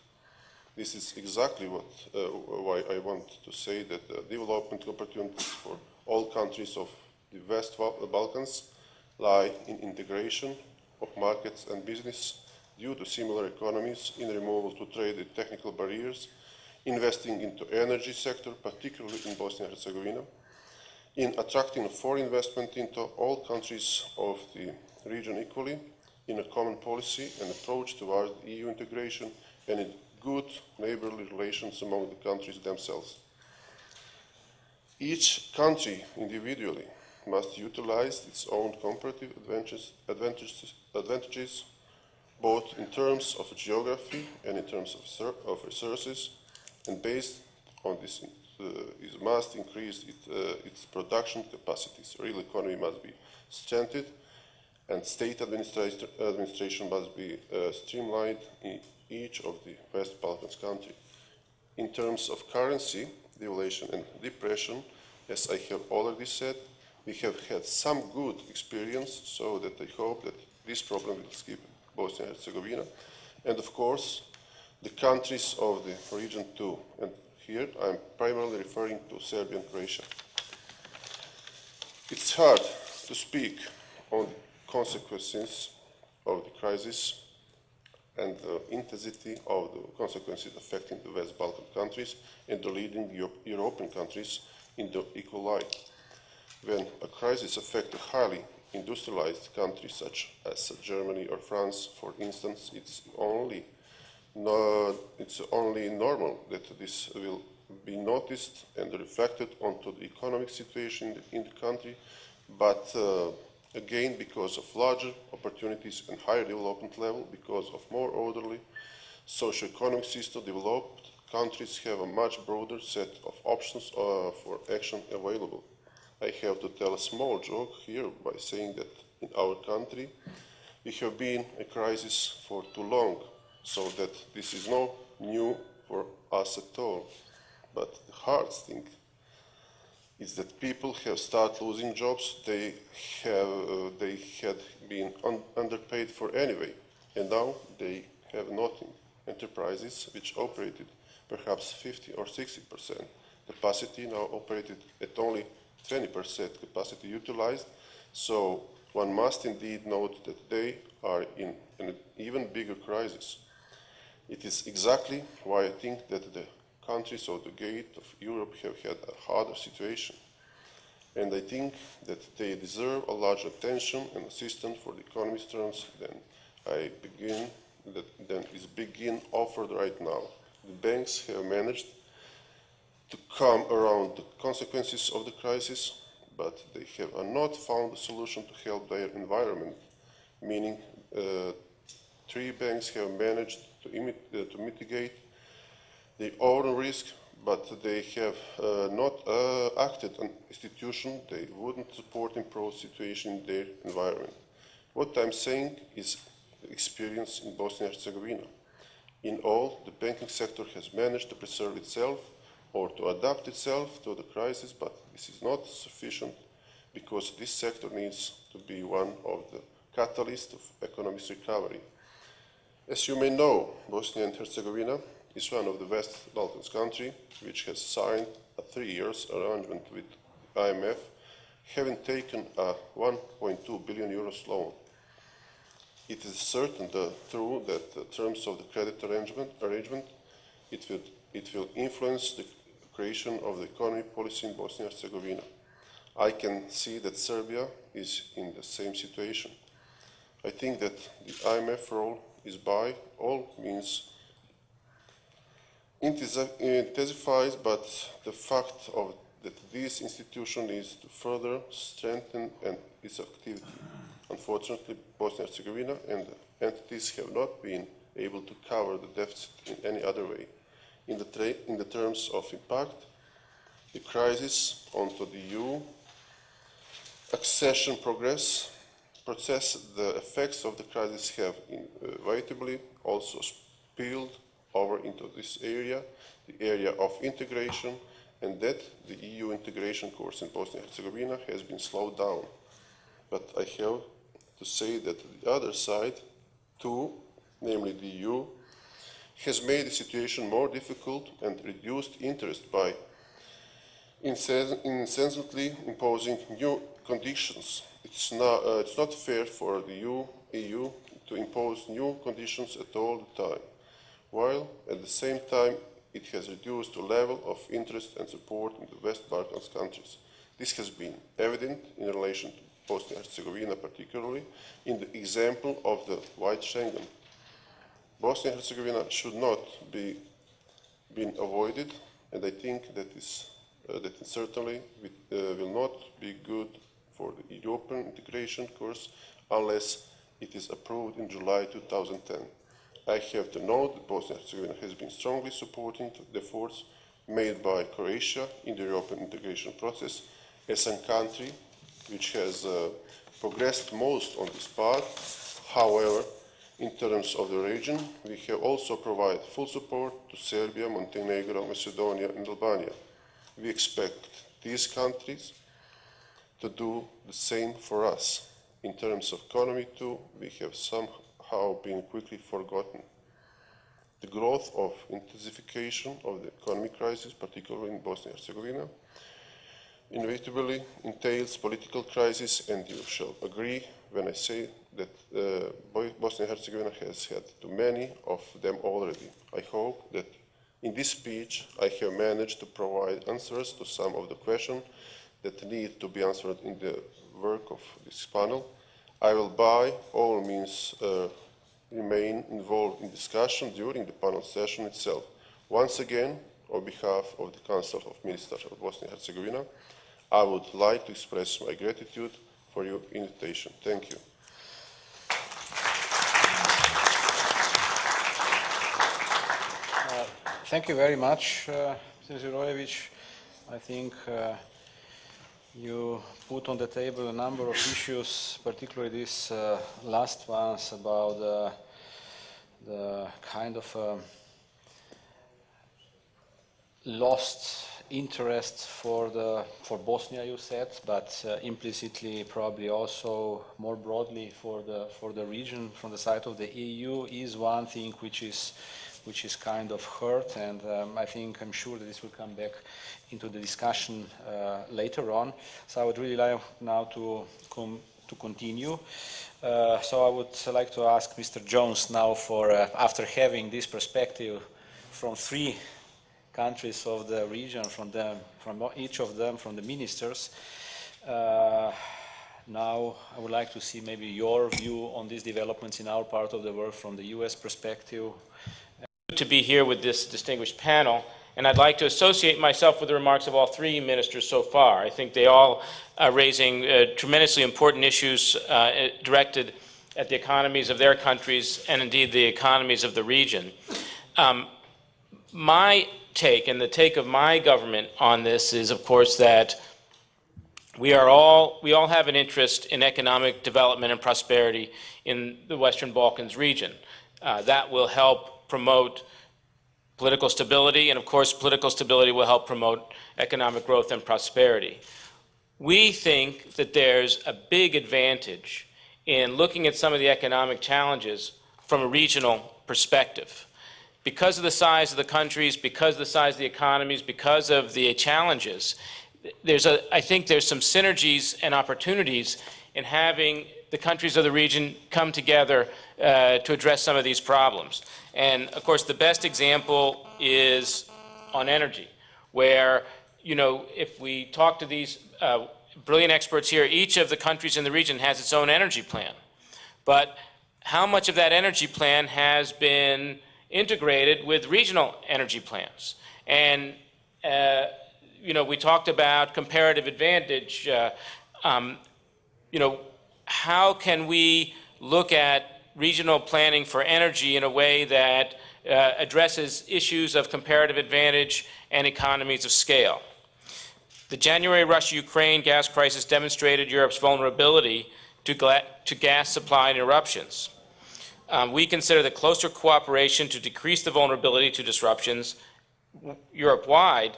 This is exactly why I want to say that the development opportunities for all countries of the West Balkans lie in integration of markets and business due to similar economies, in removal to trade and technical barriers, investing into energy sector, particularly in Bosnia and Herzegovina, in attracting foreign investment into all countries of the region equally, in a common policy and approach towards EU integration, and in good neighbourly relations among the countries themselves. Each country individually must utilise its own comparative advantages, both in terms of geography and in terms of resources, and based on this, it must increase its production capacities. Real economy must be strengthened, and state administration must be streamlined in each of the West Balkans countries. In terms of currency, devaluation and depression, as I have already said, we have had some good experience, so that I hope that this problem will skip Bosnia and Herzegovina, and of course the countries of the region too. And here I am primarily referring to Serbia and Croatia. It's hard to speak on the consequences of the crisis and the intensity of the consequences affecting the West Balkan countries and the leading European countries in the equal light. When a crisis affects a highly industrialized country such as Germany or France, for instance, it's only normal that this will be noticed and reflected onto the economic situation in the country, but again, because of larger opportunities and higher development level, because of more orderly socio-economic system developed, countries have a much broader set of options for action available. I have to tell a small joke here by saying that in our country we have been in a crisis for too long, so that this is not new for us at all. But the hard thing is that people have started losing jobs they had been underpaid for anyway, and now they have nothing. Enterprises which operated perhaps 50 or 60% capacity now operated at only 20% capacity utilized, so one must indeed note that they are in an even bigger crisis. It is exactly why I think that the countries of the gate of Europe have had a harder situation, and I think that they deserve a larger attention and assistance for the economy's terms than is being offered right now. The banks have managed to come around the consequences of the crisis, but they have not found a solution to help their environment, meaning 3 banks have managed to mitigate their own risk, but they have not acted on institutions they wouldn't support improved situation in their environment. What I'm saying is experience in Bosnia and Herzegovina. In all, the banking sector has managed to preserve itself or to adapt itself to the crisis, but this is not sufficient because this sector needs to be one of the catalysts of economic recovery. As you may know, Bosnia and Herzegovina is one of the West Balkans countries which has signed a 3-year arrangement with IMF, having taken a 1.2 billion euros loan. It is certain true that the terms of the credit arrangement it will influence the creation of the economy policy in Bosnia and Herzegovina. I can see that Serbia is in the same situation. I think that the IMF role is by all means intensifies, but the fact that this institution needs to further strengthen its activity. Unfortunately, Bosnia and Herzegovina and the entities have not been able to cover the deficit in any other way. In the terms of impact, the crisis onto the EU accession process, the effects of the crisis have inevitably also spilled over into this area, the area of integration, and that the EU integration course in Bosnia and Herzegovina has been slowed down. But I have to say that the other side, too, namely the EU, has made the situation more difficult and reduced interest by incessantly imposing new conditions. It's not fair for the EU to impose new conditions at all the time, while at the same time it has reduced the level of interest and support in the West Balkans countries. This has been evident in relation to Bosnia and Herzegovina, particularly in the example of the White Schengen. Bosnia and Herzegovina should not be been avoided, and I think that it certainly will not be good for the European integration course unless it is approved in July 2010. I have to note that Bosnia and Herzegovina has been strongly supporting the efforts made by Croatia in the European integration process as a country which has progressed most on this path. However, in terms of the region, we have also provided full support to Serbia, Montenegro, Macedonia and Albania. We expect these countries to do the same for us. In terms of economy too, we have somehow been quickly forgotten. The growth of intensification of the economic crisis, particularly in Bosnia and Herzegovina, inevitably entails political crisis, and you shall agree when I say that Bosnia and Herzegovina has had too many of them already. I hope that in this speech I have managed to provide answers to some of the questions that need to be answered in the work of this panel. I will by all means remain involved in discussion during the panel session itself. Once again, on behalf of the Council of Ministers of Bosnia and Herzegovina, I would like to express my gratitude for your invitation. Thank you. Thank you very much, Mr. Zirojevic. I think you put on the table a number of issues, particularly these last ones about the kind of lost interest for Bosnia, you said, but implicitly probably also more broadly for the region from the side of the EU is one thing which is kind of hurt, and I'm sure that this will come back into the discussion later on. So I would really like now to continue. So I would like to ask Mr. Jones now for, after having this perspective from three countries of the region, from each of them, from the ministers, now I would like to see maybe your view on these developments in our part of the world from the US perspective. To be here with this distinguished panel, and I'd like to associate myself with the remarks of all three ministers so far. I think they all are raising tremendously important issues directed at the economies of their countries and indeed the economies of the region. My take and the take of my government on this is, of course, that we all have an interest in economic development and prosperity in the Western Balkans region. That will help promote political stability, and of course political stability will help promote economic growth and prosperity. We think that there's a big advantage in looking at some of the economic challenges from a regional perspective. Because of the size of the countries, because of the size of the economies, because of the challenges, I think there's some synergies and opportunities in having the countries of the region come together to address some of these problems. And of course, the best example is on energy, where, if we talk to these brilliant experts here, each of the countries in the region has its own energy plan. But how much of that energy plan has been integrated with regional energy plans? And, we talked about comparative advantage. How can we look at regional planning for energy in a way that addresses issues of comparative advantage and economies of scale? The January Russia-Ukraine gas crisis demonstrated Europe's vulnerability to gas supply interruptions. We consider that closer cooperation to decrease the vulnerability to disruptions Europe-wide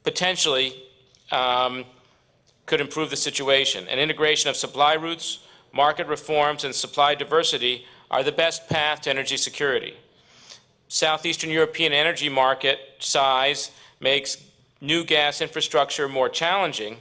potentially could improve the situation. An integration of supply routes, market reforms, and supply diversity are the best path to energy security. Southeastern European energy market size makes new gas infrastructure more challenging,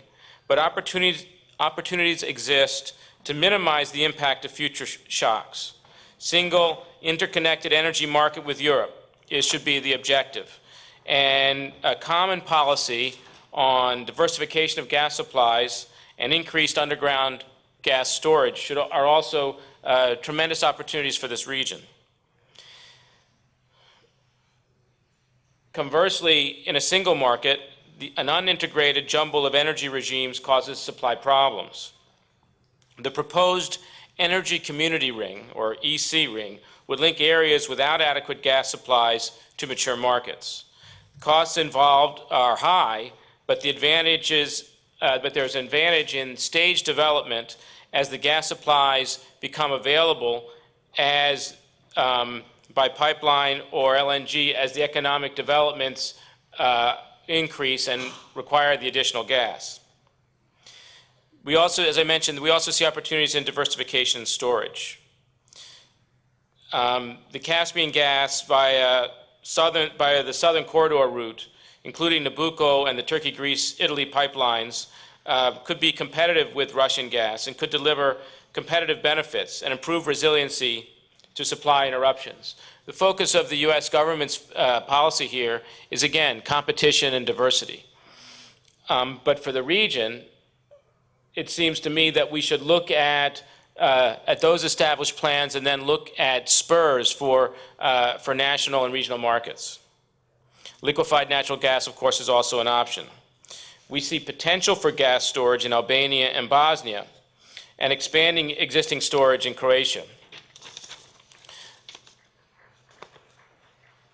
but opportunities exist to minimize the impact of future shocks. Single, interconnected energy market with Europe should be the objective. And a common policy on diversification of gas supplies and increased underground gas storage are also tremendous opportunities for this region. Conversely, in a single market, an unintegrated jumble of energy regimes causes supply problems. The proposed Energy Community Ring, or EC Ring, would link areas without adequate gas supplies to mature markets. Costs involved are high, but there's an advantage in stage development as the gas supplies become available as by pipeline or LNG as the economic developments increase and require the additional gas. We also, as I mentioned, we also see opportunities in diversification and storage. The Caspian gas via the Southern Corridor route, including Nabucco and the Turkey-Greece-Italy pipelines, could be competitive with Russian gas and could deliver competitive benefits and improve resiliency to supply interruptions. The focus of the U.S. government's policy here is, again, competition and diversity. But for the region, it seems to me that we should look at those established plans and then look at spurs for national and regional markets. Liquefied natural gas, of course, is also an option. We see potential for gas storage in Albania and Bosnia and expanding existing storage in Croatia.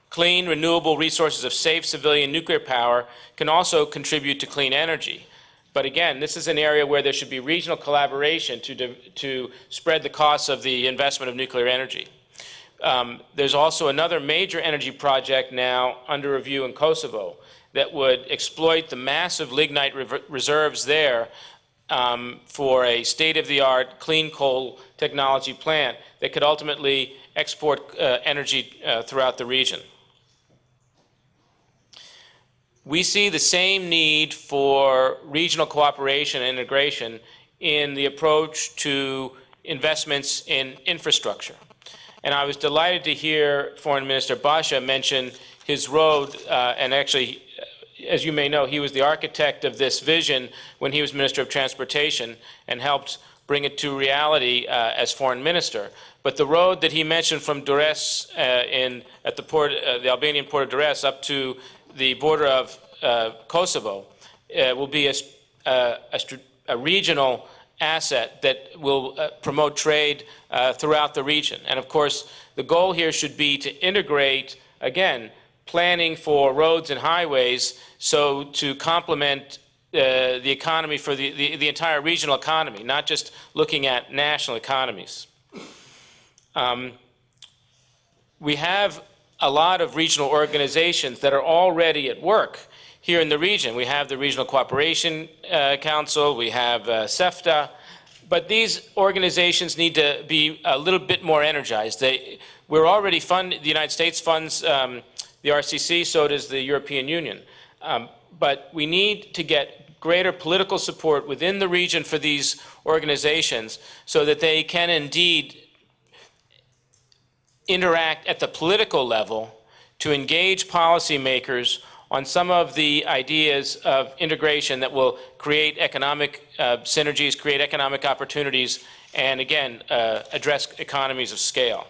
Clean, renewable resources of safe civilian nuclear power can also contribute to clean energy. But again, this is an area where there should be regional collaboration to spread the costs of the investment of nuclear energy. There's also another major energy project now under review in Kosovo that would exploit the massive lignite reserves there for a state-of-the-art clean coal technology plant that could ultimately export energy throughout the region. We see the same need for regional cooperation and integration in the approach to investments in infrastructure. And I was delighted to hear Foreign Minister Basha mention his road, and actually, as you may know, he was the architect of this vision when he was Minister of Transportation and helped bring it to reality as Foreign Minister. But the road that he mentioned from Durrës at the port, the Albanian port of Durrës up to the border of Kosovo will be a regional asset that will promote trade throughout the region. And of course, the goal here should be to integrate, again, planning for roads and highways so to complement the economy for the entire regional economy, not just looking at national economies. We have a lot of regional organizations that are already at work here in the region. We have the Regional Cooperation Council, we have CEFTA, but these organizations need to be a little bit more energized. We're already funded, the United States funds the RCC, so does the European Union. But we need to get greater political support within the region for these organizations so that they can indeed interact at the political level to engage policymakers on some of the ideas of integration that will create economic synergies, create economic opportunities, and again, address economies of scale.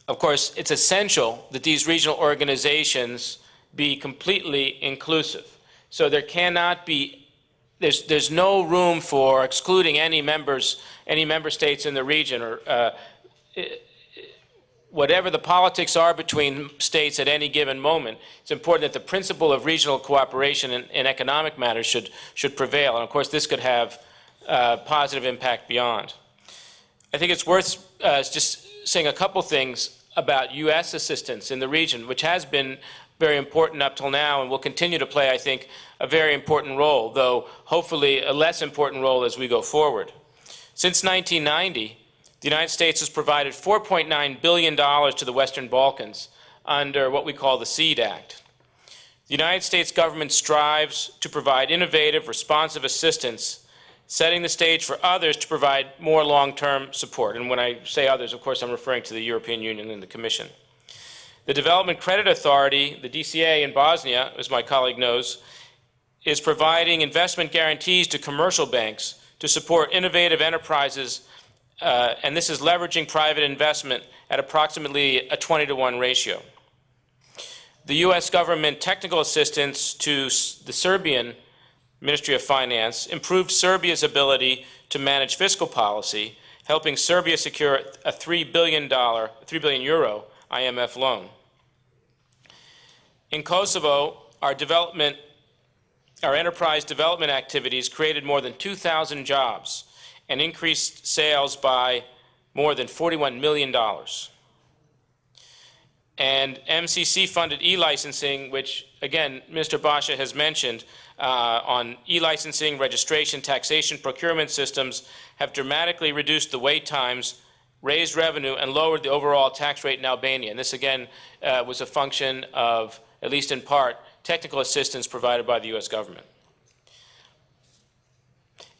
Of course, it's essential that these regional organizations be completely inclusive. So there cannot be, there's no room for excluding any member states in the region, or whatever the politics are between states at any given moment. It's important that the principle of regional cooperation in economic matters should prevail. And of course, this could have positive impact beyond. I think it's worth just saying a couple things about U.S. assistance in the region, which has been very important up till now and will continue to play, I think, a very important role, though hopefully a less important role as we go forward. Since 1990, the United States has provided $4.9 billion to the Western Balkans under what we call the SEED Act. The United States government strives to provide innovative, responsive assistance, setting the stage for others to provide more long-term support. And when I say others, of course, I'm referring to the European Union and the Commission. The Development Credit Authority, the DCA in Bosnia, as my colleague knows, is providing investment guarantees to commercial banks to support innovative enterprises, and this is leveraging private investment at approximately a 20-to-1 ratio. The U.S. government technical assistance to the Serbian Ministry of Finance improved Serbia's ability to manage fiscal policy, helping Serbia secure a €3 billion IMF loan. In Kosovo, our enterprise development activities created more than 2,000 jobs and increased sales by more than $41 million. And MCC-funded e-licensing, which, again, Mr. Basha has mentioned, on e-licensing, registration, taxation, procurement systems have dramatically reduced the wait times, raised revenue, and lowered the overall tax rate in Albania. And this, again, was a function of, at least in part, technical assistance provided by the U.S. government.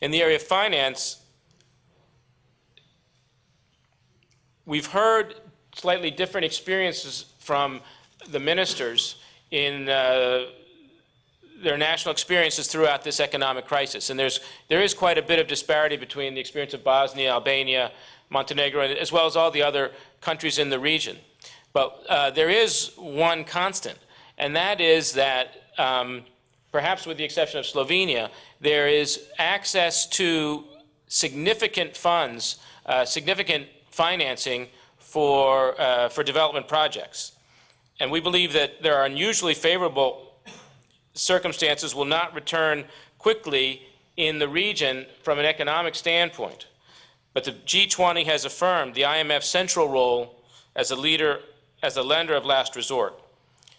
In the area of finance, we've heard slightly different experiences from the ministers in their national experiences throughout this economic crisis. And there is quite a bit of disparity between the experience of Bosnia, Albania, Montenegro, as well as all the other countries in the region. But there is one constant, and that is that, perhaps with the exception of Slovenia, there is access to significant funds, significant financing for development projects. And we believe that there are unusually favorable circumstances will not return quickly in the region from an economic standpoint. But the G20 has affirmed the IMF's central role as a leader, as a lender of last resort.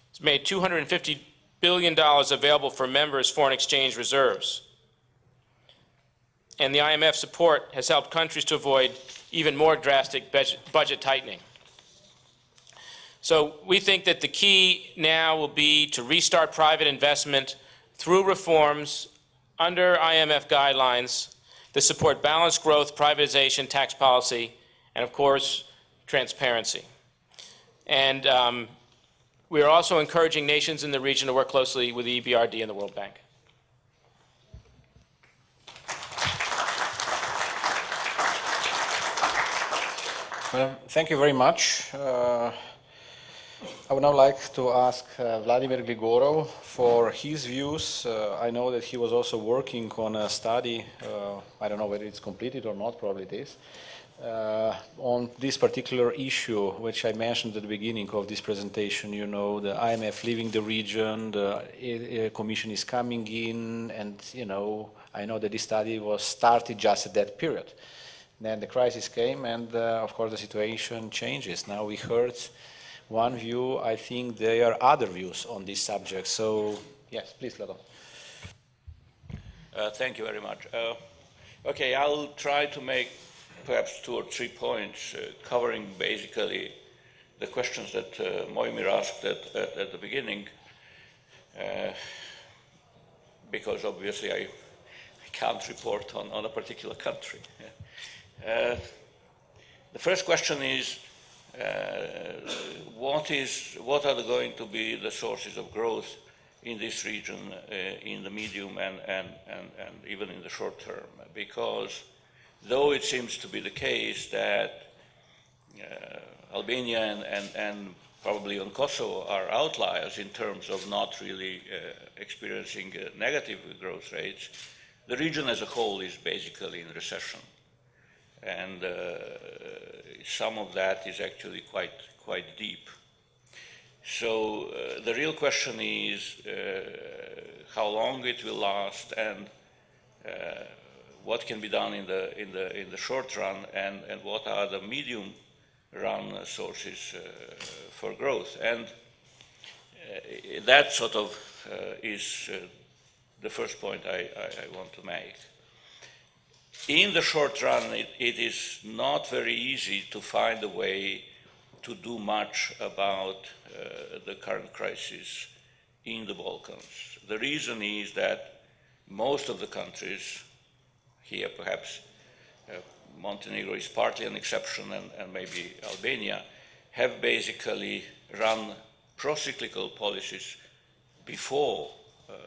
It's made $250 billion available for members' foreign exchange reserves. And the IMF support has helped countries to avoid even more drastic budget tightening. So we think that the key now will be to restart private investment through reforms under IMF guidelines that support balanced growth, privatization, tax policy, and of course, transparency. And we are also encouraging nations in the region to work closely with the EBRD and the World Bank. Well, thank you very much. I would now like to ask Vladimir Gligorov for his views. I know that he was also working on a study, I don't know whether it's completed or not, probably it is, on this particular issue, which I mentioned at the beginning of this presentation. You know, the IMF leaving the region, the Commission is coming in, and, you know, I know that this study was started just at that period. Then the crisis came, and of course the situation changes. Now we heard one view. I think there are other views on this subject. So, yes, please, Lado. Thank you very much. Okay, I'll try to make perhaps 2 or 3 points covering basically the questions that Mojmir asked at the beginning, because obviously I can't report on a particular country. The first question is, what are going to be the sources of growth in this region in the medium and even in the short term? Because though it seems to be the case that Albania and probably on Kosovo are outliers in terms of not really experiencing negative growth rates, the region as a whole is basically in recession. And some of that is actually quite deep. So the real question is how long it will last, and what can be done in the short run, and what are the medium run sources for growth. And that sort of is the first point I want to make. In the short run, it is not very easy to find a way to do much about the current crisis in the Balkans. The reason is that most of the countries here, perhaps Montenegro is partly an exception, and maybe Albania, have basically run pro-cyclical policies before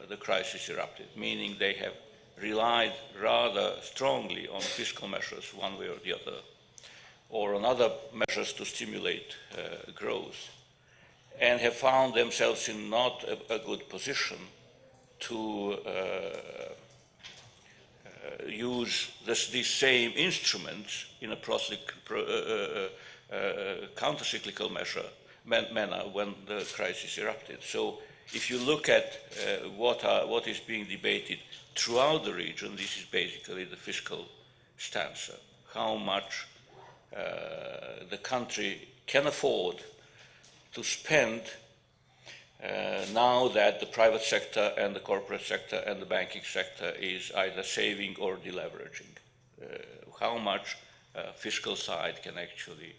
the crisis erupted, meaning they have relied rather strongly on fiscal measures one way or the other, or on other measures to stimulate growth, and have found themselves in not a good position to use these same instruments in a counter-cyclical manner when the crisis erupted. So if you look at what is being debated throughout the region, this is basically the fiscal stance, how much the country can afford to spend now that the private sector and the corporate sector and the banking sector is either saving or deleveraging. How much fiscal side can actually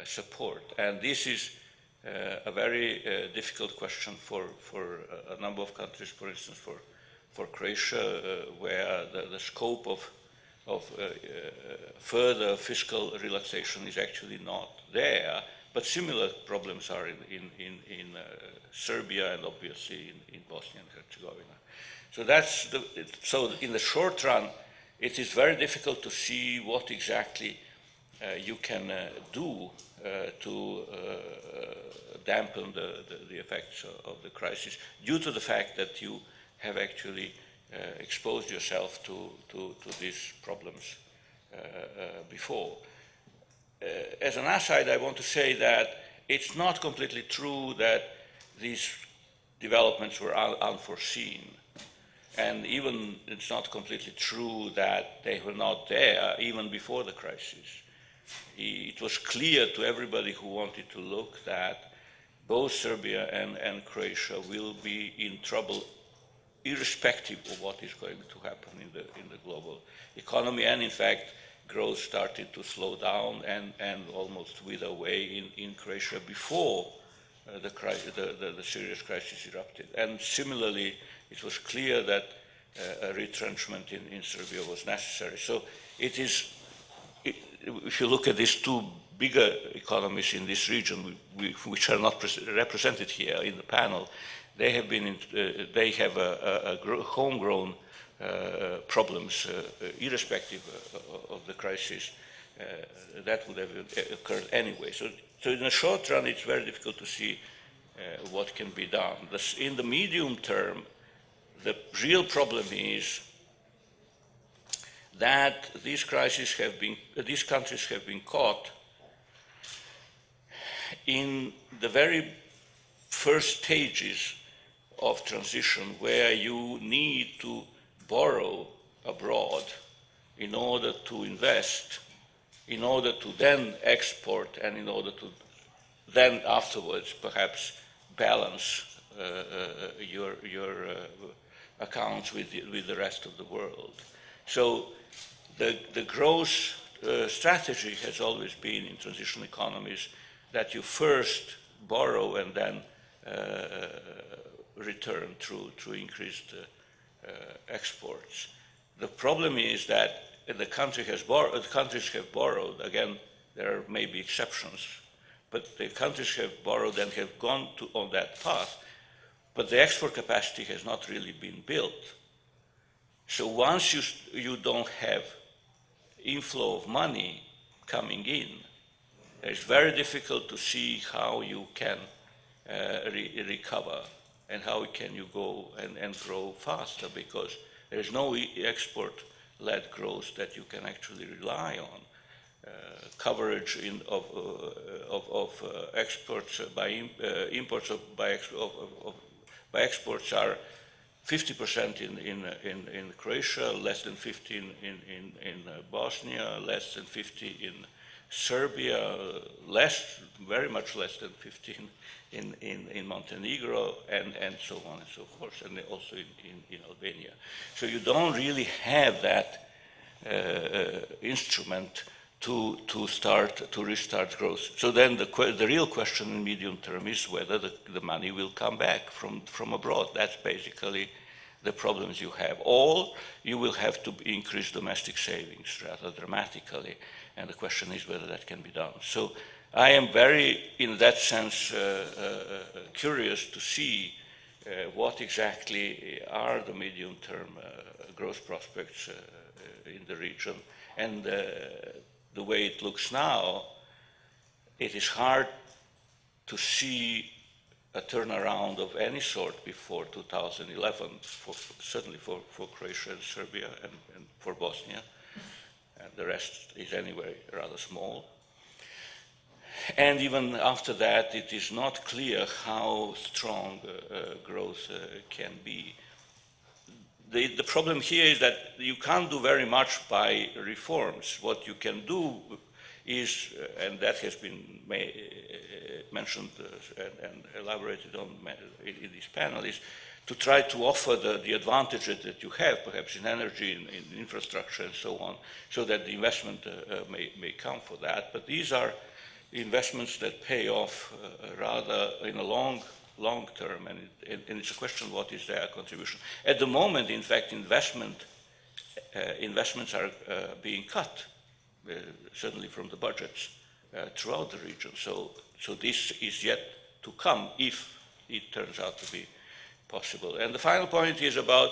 support. And this is a very difficult question for a number of countries, for instance, for Croatia, where the scope of further fiscal relaxation is actually not there. But similar problems are in Serbia and obviously in Bosnia and Herzegovina. So in the short run, it is very difficult to see what exactly you can do to dampen the effects of the crisis, due to the fact that you have actually exposed yourself to these problems before. As an aside, I want to say that it's not completely true that these developments were unforeseen. And even it's not completely true that they were not there even before the crisis. It was clear to everybody who wanted to look that both Serbia and Croatia will be in trouble irrespective of what is going to happen in the global economy. And in fact, growth started to slow down and almost wither away in Croatia before the serious crisis erupted. And similarly, it was clear that a retrenchment in Serbia was necessary. So if you look at these two bigger economies in this region, which are not represented here in the panel, they have a homegrown problems, irrespective of the crisis, that would have occurred anyway. So in the short run, it's very difficult to see what can be done. In the medium term, the real problem is that these countries have been caught in the very first stages of transition, where you need to borrow abroad in order to invest, in order to then export, and in order to then afterwards perhaps balance your accounts with the rest of the world. So the growth strategy has always been in transition economies that you first borrow and then return through increased exports. The problem is that the countries have borrowed. Again, there may be exceptions, but the countries have borrowed and have gone on that path, but the export capacity has not really been built. So once you don't have inflow of money coming in, it's very difficult to see how you can recover and how can you go and grow faster, because there's no export-led growth that you can actually rely on. Coverage of exports by imports by exports are 50% in Croatia, less than 50 in Bosnia, less than 50 in Serbia, very much less than 15 in Montenegro, and so on and so forth, and also in Albania. So you don't really have that instrument to restart growth. So then the real question in medium term is whether the money will come back from abroad. That's basically the problems you have. Or you will have to increase domestic savings rather dramatically, and the question is whether that can be done. So I am very, in that sense, curious to see what exactly are the medium-term growth prospects in the region. And the way it looks now, it is hard to see a turnaround of any sort before 2011, certainly for Croatia and Serbia and for Bosnia. And the rest is anyway rather small. And even after that, it is not clear how strong growth can be. The problem here is that you can't do very much by reforms. What you can do is, and that has been mentioned and elaborated on in this panel, is to try to offer the advantages that you have, perhaps in energy, in infrastructure, and so on, so that the investment may come for that. But these are investments that pay off rather in a long term, and it's a question what is their contribution. At the moment, in fact, investments are being cut, certainly from the budgets throughout the region. So this is yet to come if it turns out to be possible. And the final point is about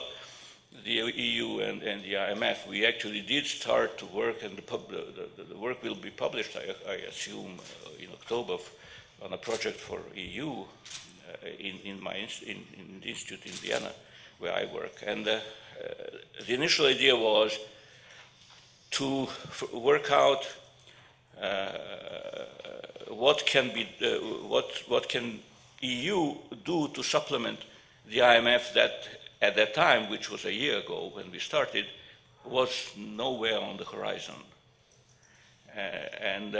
the EU and the IMF. We actually did start to work, and the work will be published, I assume, in October on a project for EU in the institute in Vienna, where I work. And the initial idea was to work out what can EU do to supplement the IMF that at that time, which was a year ago when we started, was nowhere on the horizon. And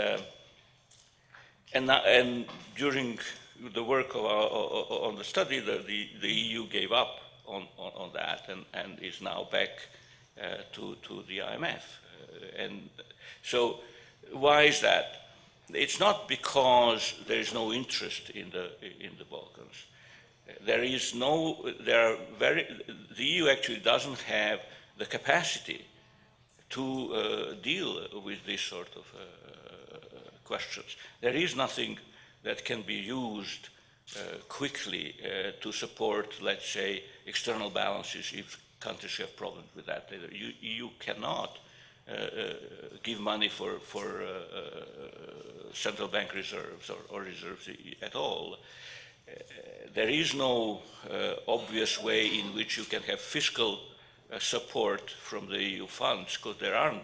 during the work on the study, the EU gave up on that and is now back to the IMF. And so why is that? It's not because there is no interest in the Balkans. The EU actually doesn't have the capacity to deal with this sort of questions. There is nothing that can be used quickly to support, let's say, external balances if countries have problems with that. The EU cannot give money for central bank reserves or reserves at all. There is no obvious way in which you can have fiscal support from the EU funds, because there are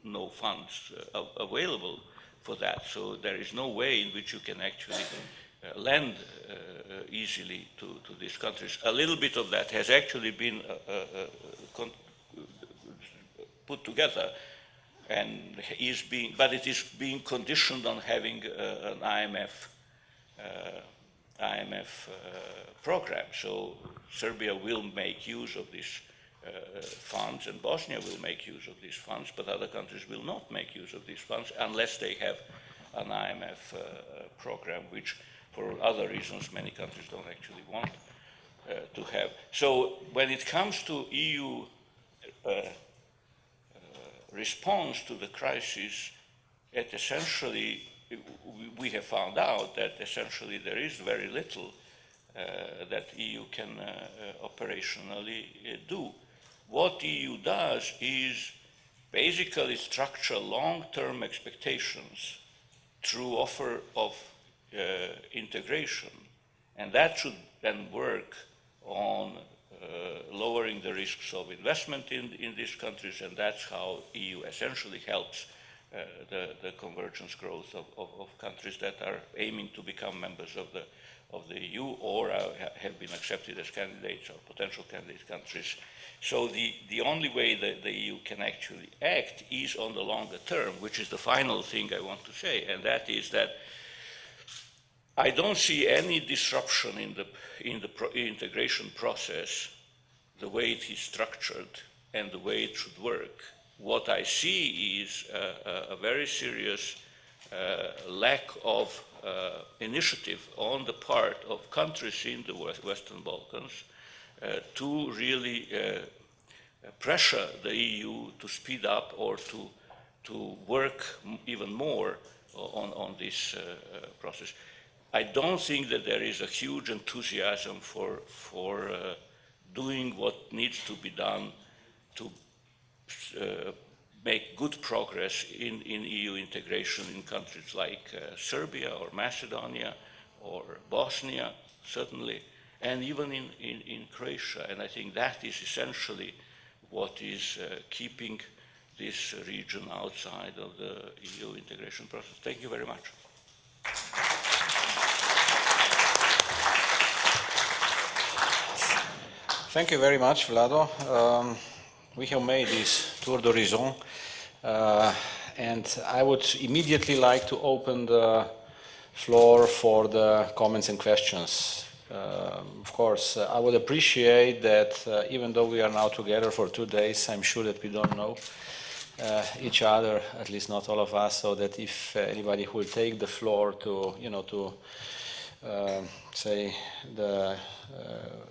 no funds available for that. So there is no way in which you can actually lend easily to these countries. A little bit of that has actually been put together, and but it is being conditioned on having an IMF program. So Serbia will make use of these funds, and Bosnia will make use of these funds, but other countries will not make use of these funds unless they have an IMF program, which for other reasons many countries don't actually want to have. So when it comes to EU response to the crisis, it essentially, we have found out that essentially there is very little that EU can operationally do. What EU does is basically structure long-term expectations through offer of integration, and that should then work on lowering the risks of investment in these countries, and that's how EU essentially helps the convergence growth of countries that are aiming to become members of the EU or have been accepted as candidates or potential candidate countries. So the only way that the EU can actually act is on the longer term, which is the final thing I want to say, and that is that I don't see any disruption in the integration process, the way it is structured and the way it should work. What I see is a very serious lack of initiative on the part of countries in the Western Balkans to really pressure the EU to speed up or to work even more on this process. I don't think that there is a huge enthusiasm for doing what needs to be done to make good progress in EU integration in countries like Serbia or Macedonia or Bosnia, certainly, and even in Croatia. And I think that is essentially what is keeping this region outside of the EU integration process. Thank you very much. Thank you very much, Vlado. We have made this tour d'horizon, and I would immediately like to open the floor for the comments and questions. Of course, I would appreciate that even though we are now together for 2 days, I'm sure that we don't know each other, at least not all of us, so that if anybody will take the floor to, say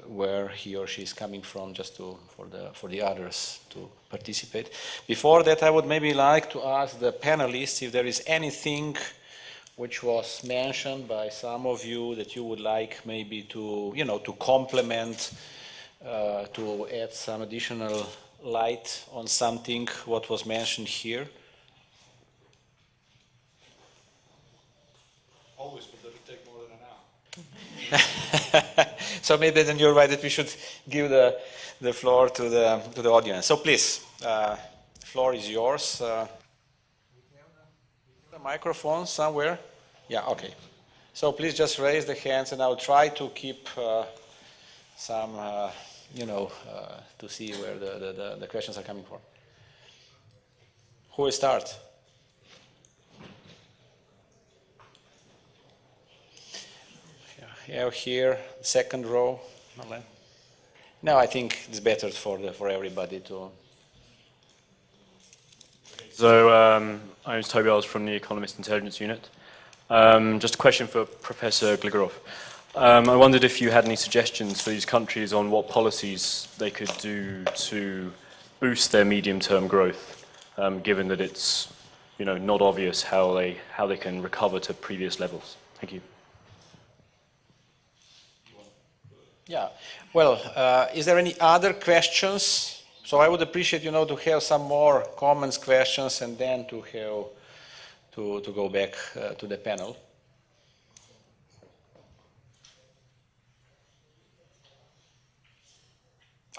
where he or she is coming from, just for the others to participate. Before that, I would maybe like to ask the panelists if there is anything which was mentioned by some of you that you would like maybe to, to complement, to add some additional light on something what was mentioned here. Always, but that would take more than an hour. So maybe then you're right that we should give the floor to the audience. So please, the floor is yours. The microphone somewhere? Yeah, okay. So please just raise the hands, and I'll try to keep some, to see where the questions are coming from. Who will start? Yeah, here, second row. Marlene. No, I think it's better for everybody to. So I'm Toby from the Economist Intelligence Unit. Just a question for Professor Gligorov. I wondered if you had any suggestions for these countries on what policies they could do to boost their medium-term growth, given that it's not obvious how they can recover to previous levels. Thank you. Yeah. Well, is there any other questions? So I would appreciate, to have some more comments, questions, and then to have to go back to the panel.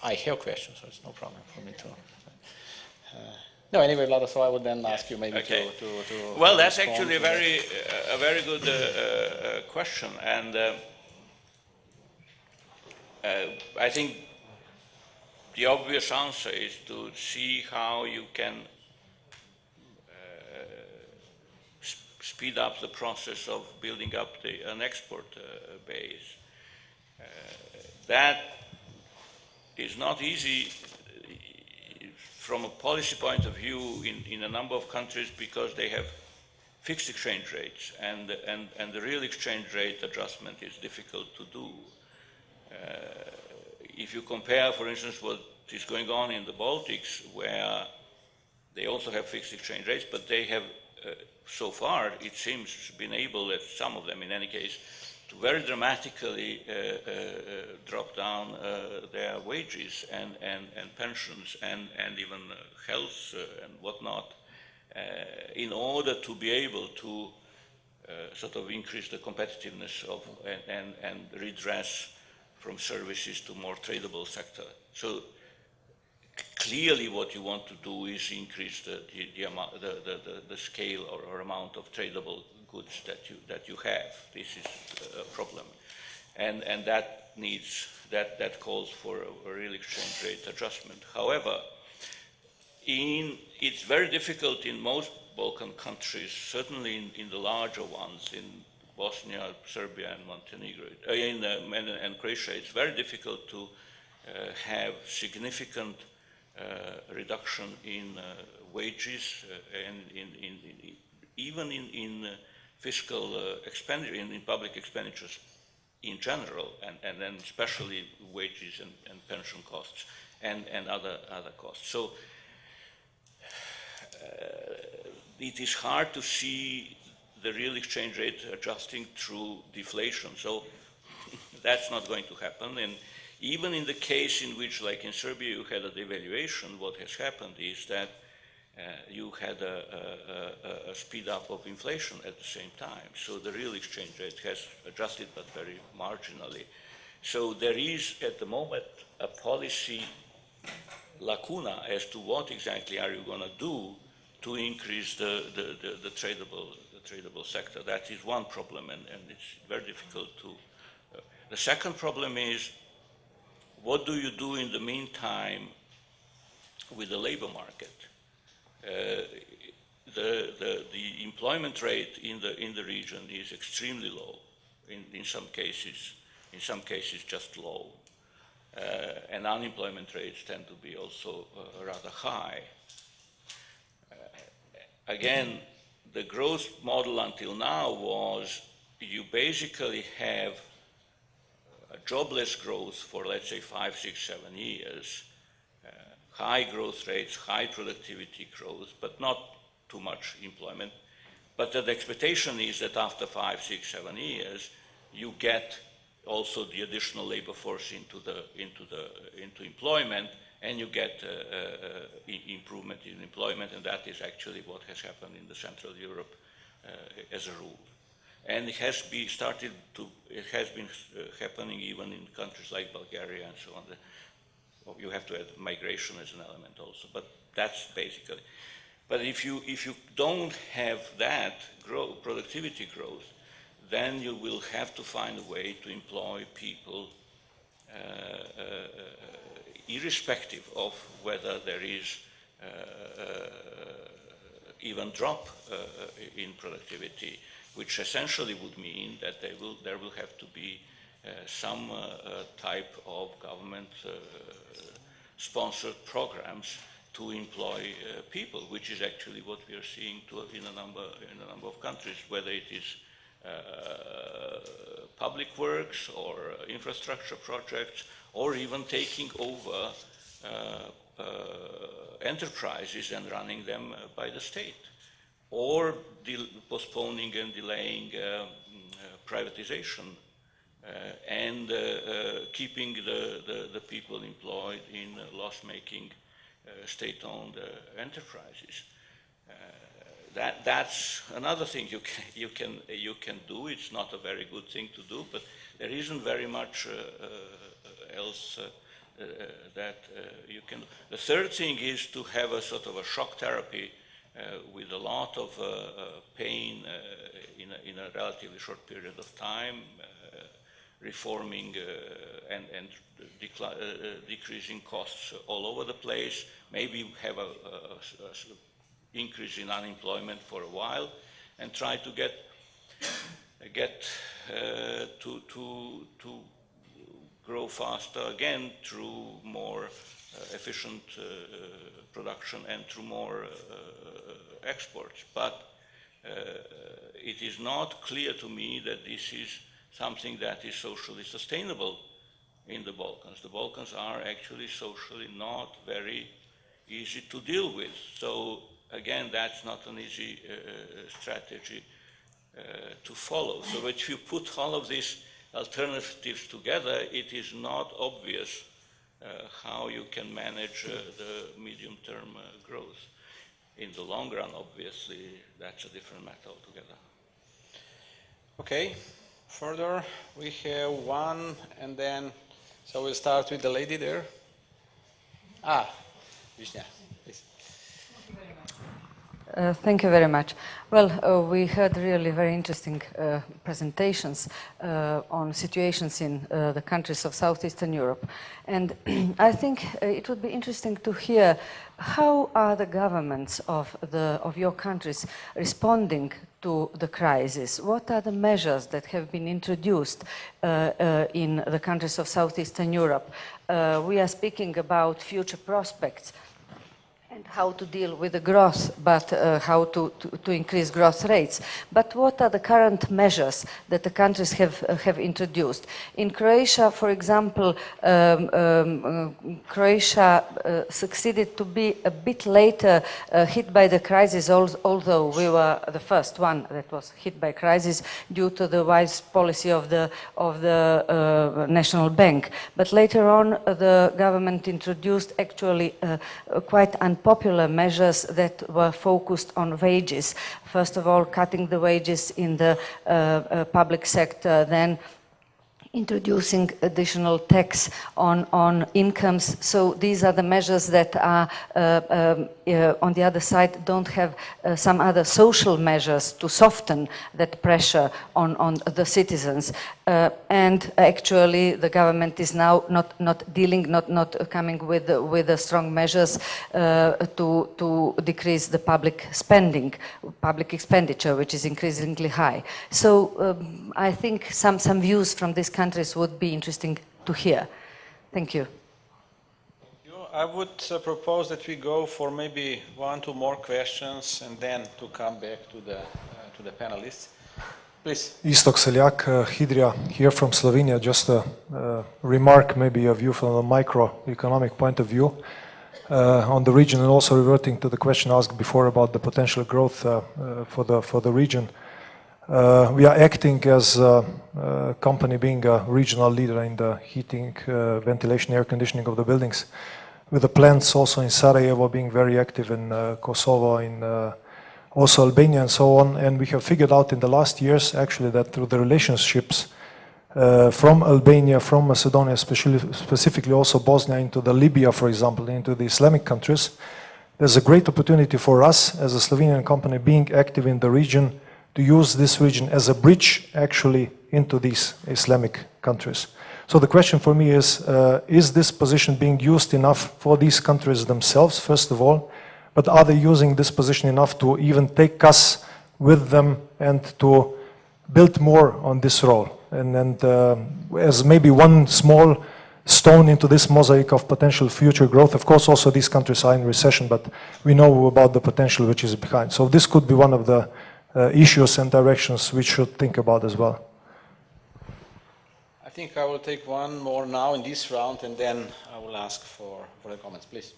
I have questions, so it's no problem for me to. No, anyway, Vlado, so I would then ask you maybe to. Well, that's actually a very good question, and I think the obvious answer is to see how you can speed up the process of building up an export base. That is not easy from a policy point of view in a number of countries because they have fixed exchange rates, and the real exchange rate adjustment is difficult to do. If you compare, for instance, what is going on in the Baltics, where they also have fixed exchange rates, but they have, so far, it seems, been able, some of them in any case, to very dramatically drop down their wages and pensions and even health and whatnot in order to be able to sort of increase the competitiveness of and redress from services to more tradable sector. So clearly what you want to do is increase the scale or amount of tradable goods that you have. This is a problem. And that calls for a real exchange rate adjustment. However, it's very difficult in most Balkan countries, certainly in the larger ones, in Bosnia, Serbia, and Montenegro, and Croatia, it's very difficult to have significant reduction in wages and even in fiscal expenditure, in public expenditures in general, and then especially wages and pension costs and other costs. So it is hard to see the real exchange rate adjusting through deflation. So that's not going to happen. And even in the case in which, like in Serbia, you had a devaluation, what has happened is that you had a speed up of inflation at the same time. So the real exchange rate has adjusted, but very marginally. So there is, at the moment, a policy lacuna as to what exactly are you going to do to increase the tradable sector. That is one problem, and it's very difficult to. The second problem is, what do you do in the meantime with the labor market? The employment rate in the region is extremely low. In some cases just low, and unemployment rates tend to be also rather high. Again, the growth model until now was you basically have a jobless growth for, let's say, 5, 6, 7 years, high growth rates, high productivity growth, but not too much employment. But the expectation is that after 5, 6, 7 years, you get also the additional labor force into employment, and you get improvement in employment, and that is actually what has happened in the Central Europe as a rule. And it has been happening even in countries like Bulgaria and so on. You have to add migration as an element also, but that's basically. But if you don't have that productivity growth, then you will have to find a way to employ people irrespective of whether there is even drop in productivity, which essentially would mean that there will have to be some type of government sponsored programs to employ people, which is actually what we are seeing in a number of countries, whether it is public works or infrastructure projects, or even taking over enterprises and running them by the state, or postponing and delaying privatization and keeping the people employed in loss-making state-owned enterprises. That's another thing you can do. It's not a very good thing to do, but there isn't very much else that you can do. The third thing is to have a sort of a shock therapy with a lot of pain in a relatively short period of time, reforming and decreasing costs all over the place, maybe have a increase in unemployment for a while, and try to get to grow faster again through more efficient production and through more exports. But it is not clear to me that this is something that is socially sustainable in the Balkans. The Balkans are actually socially not very easy to deal with. So again, that's not an easy strategy to follow. So if you put all of these alternatives together, it is not obvious how you can manage the medium-term growth. In the long run, obviously, that's a different matter altogether. Okay, further, we have one, and then, so we'll start with the lady there. Vishnya, please. Thank you very much. Well, we heard really very interesting presentations on situations in the countries of Southeastern Europe. And I think it would be interesting to hear how are the governments of your countries responding to the crisis? What are the measures that have been introduced in the countries of Southeastern Europe? We are speaking about future prospects. and how to deal with the growth, but how to increase growth rates. But what are the current measures that the countries have introduced? In Croatia, for example, Croatia succeeded to be a bit later hit by the crisis, although we were the first one that was hit by crisis due to the wise policy of the National Bank. But later on, the government introduced actually quite unpopular measures that were focused on wages. First of all, cutting the wages in the public sector, then introducing additional tax on incomes. So these are the measures that are, on the other side, don't have some other social measures to soften that pressure on the citizens. And actually, the government is now not coming with the strong measures to decrease the public spending, public expenditure, which is increasingly high. So I think some views from these countries would be interesting to hear. Thank you. I would propose that we go for maybe 1 or 2 more questions and then to come back to the panelists. Please. Istok Seljak, Hidrija, here from Slovenia. Just a remark, maybe a view from a microeconomic point of view on the region, and also reverting to the question asked before about the potential growth for the region. We are acting as a company being a regional leader in the heating, ventilation, air conditioning of the buildings, with the plants also in Sarajevo, being very active in Kosovo, in also Albania and so on. And we have figured out in the last years actually that through the relationships from Albania, from Macedonia, specifically also Bosnia, into the Libya, for example, into the Islamic countries, there's a great opportunity for us as a Slovenian company being active in the region to use this region as a bridge actually into these Islamic countries. So the question for me is this position being used enough for these countries themselves, first of all, but are they using this position enough to even take us with them and to build more on this role? And as maybe one small stone into this mosaic of potential future growth, of course also these countries are in recession, but we know about the potential which is behind. So this could be one of the issues and directions we should think about as well. I think I will take one more now in this round and then I will ask for the comments, please.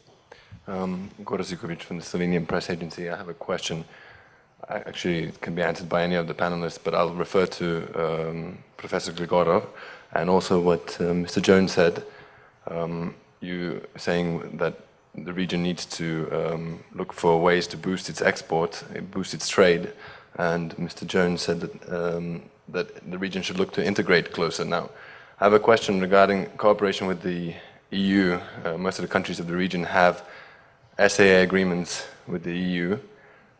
Gora Zikovic from the Slovenian Press Agency. I have a question. Actually, it can be answered by any of the panelists, but I'll refer to Professor Grigorov and also what Mr. Jones said. You saying that the region needs to look for ways to boost its export, boost its trade, and Mr. Jones said that, that the region should look to integrate closer. Now, I have a question regarding cooperation with the EU. Most of the countries of the region have SAA agreements with the EU,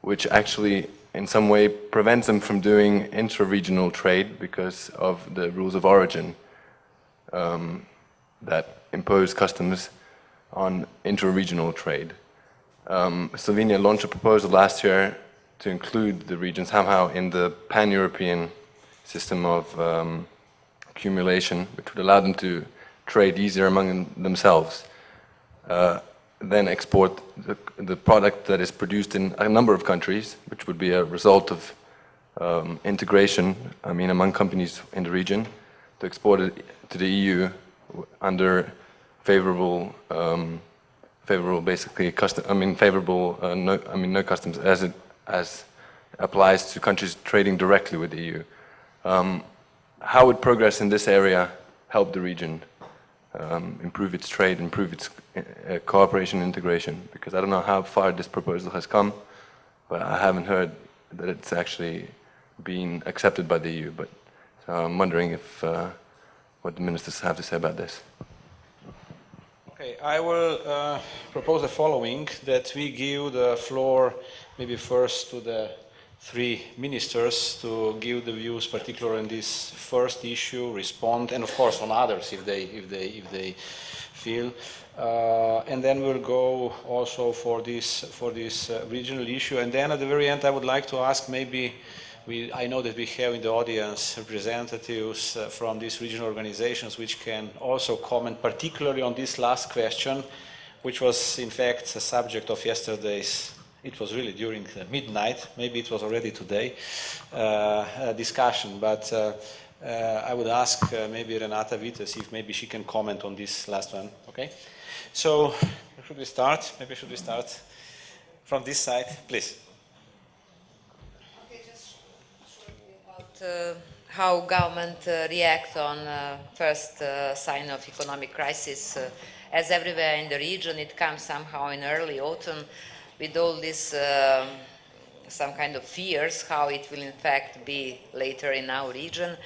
which actually in some way prevents them from doing intra-regional trade because of the rules of origin that impose customs on intra-regional trade. Slovenia launched a proposal last year to include the region somehow in the pan-European system of accumulation, which would allow them to trade easier among themselves, then export the product that is produced in a number of countries, which would be a result of integration, I mean, among companies in the region, to export it to the EU under favorable, basically no customs as applies to countries trading directly with the EU. How would progress in this area help the region improve its trade, improve its cooperation and integration? Because I don't know how far this proposal has come, but I haven't heard that it's actually been accepted by the EU. But so I'm wondering if what the ministers have to say about this. Okay, I will propose the following, that we give the floor maybe first to the 3 ministers to give the views, particularly on this first issue, respond, and of course on others if they feel, and then we'll go also for this regional issue, and then at the very end I would like to ask maybe. I know that we have in the audience representatives from these regional organizations which can also comment particularly on this last question, which was in fact the subject of yesterday's, it was really during the midnight, maybe it was already today, discussion. But I would ask maybe Renata Vites if maybe she can comment on this last one, okay? So, should we start? Maybe should we start from this side, please? Okay, just shortly about how government react on first sign of economic crisis. As everywhere in the region, it comes somehow in early autumn with all this some kind of fears how it will in fact be later in our region.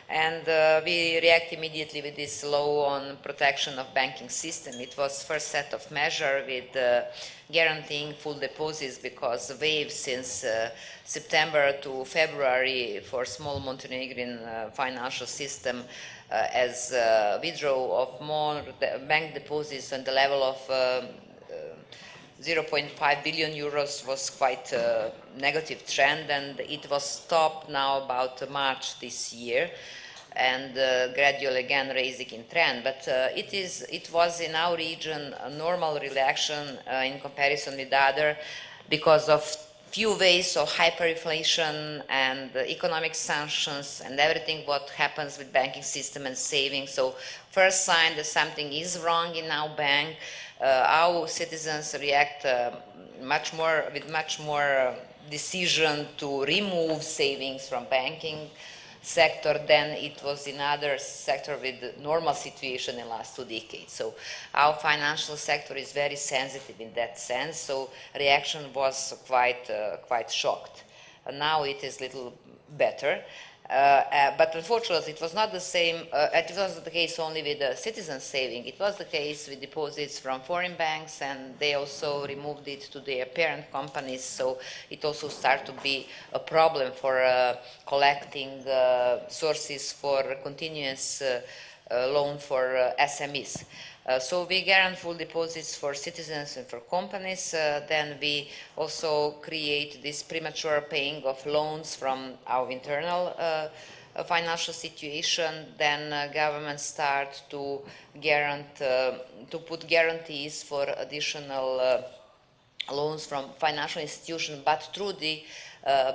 And we react immediately with this law on protection of banking system. It was first set of measure with guaranteeing full deposits, because the wave since September to February for small Montenegrin financial system as withdrawal of more bank deposits on the level of 0.5 billion euros was quite a negative trend, and it was stopped now about March this year, and gradually again raising in trend. But it was in our region a normal reaction in comparison with other, because of few ways of hyperinflation and economic sanctions and everything what happens with banking system and savings. So first sign that something is wrong in our bank. Our citizens react with much more decision to remove savings from banking sector than it was in other sector with the normal situation in the last 2 decades. So our financial sector is very sensitive in that sense. So reaction was quite shocked. And now it is little better. But unfortunately, it was not the same. It wasn't the case only with the citizen saving. It was the case with deposits from foreign banks, and they also removed it to their parent companies. So it also started to be a problem for collecting sources for continuous loan for SMEs. So we guarantee full deposits for citizens and for companies. Then we also create this premature paying of loans from our internal financial situation. Then government start to put guarantees for additional loans from financial institutions, but through the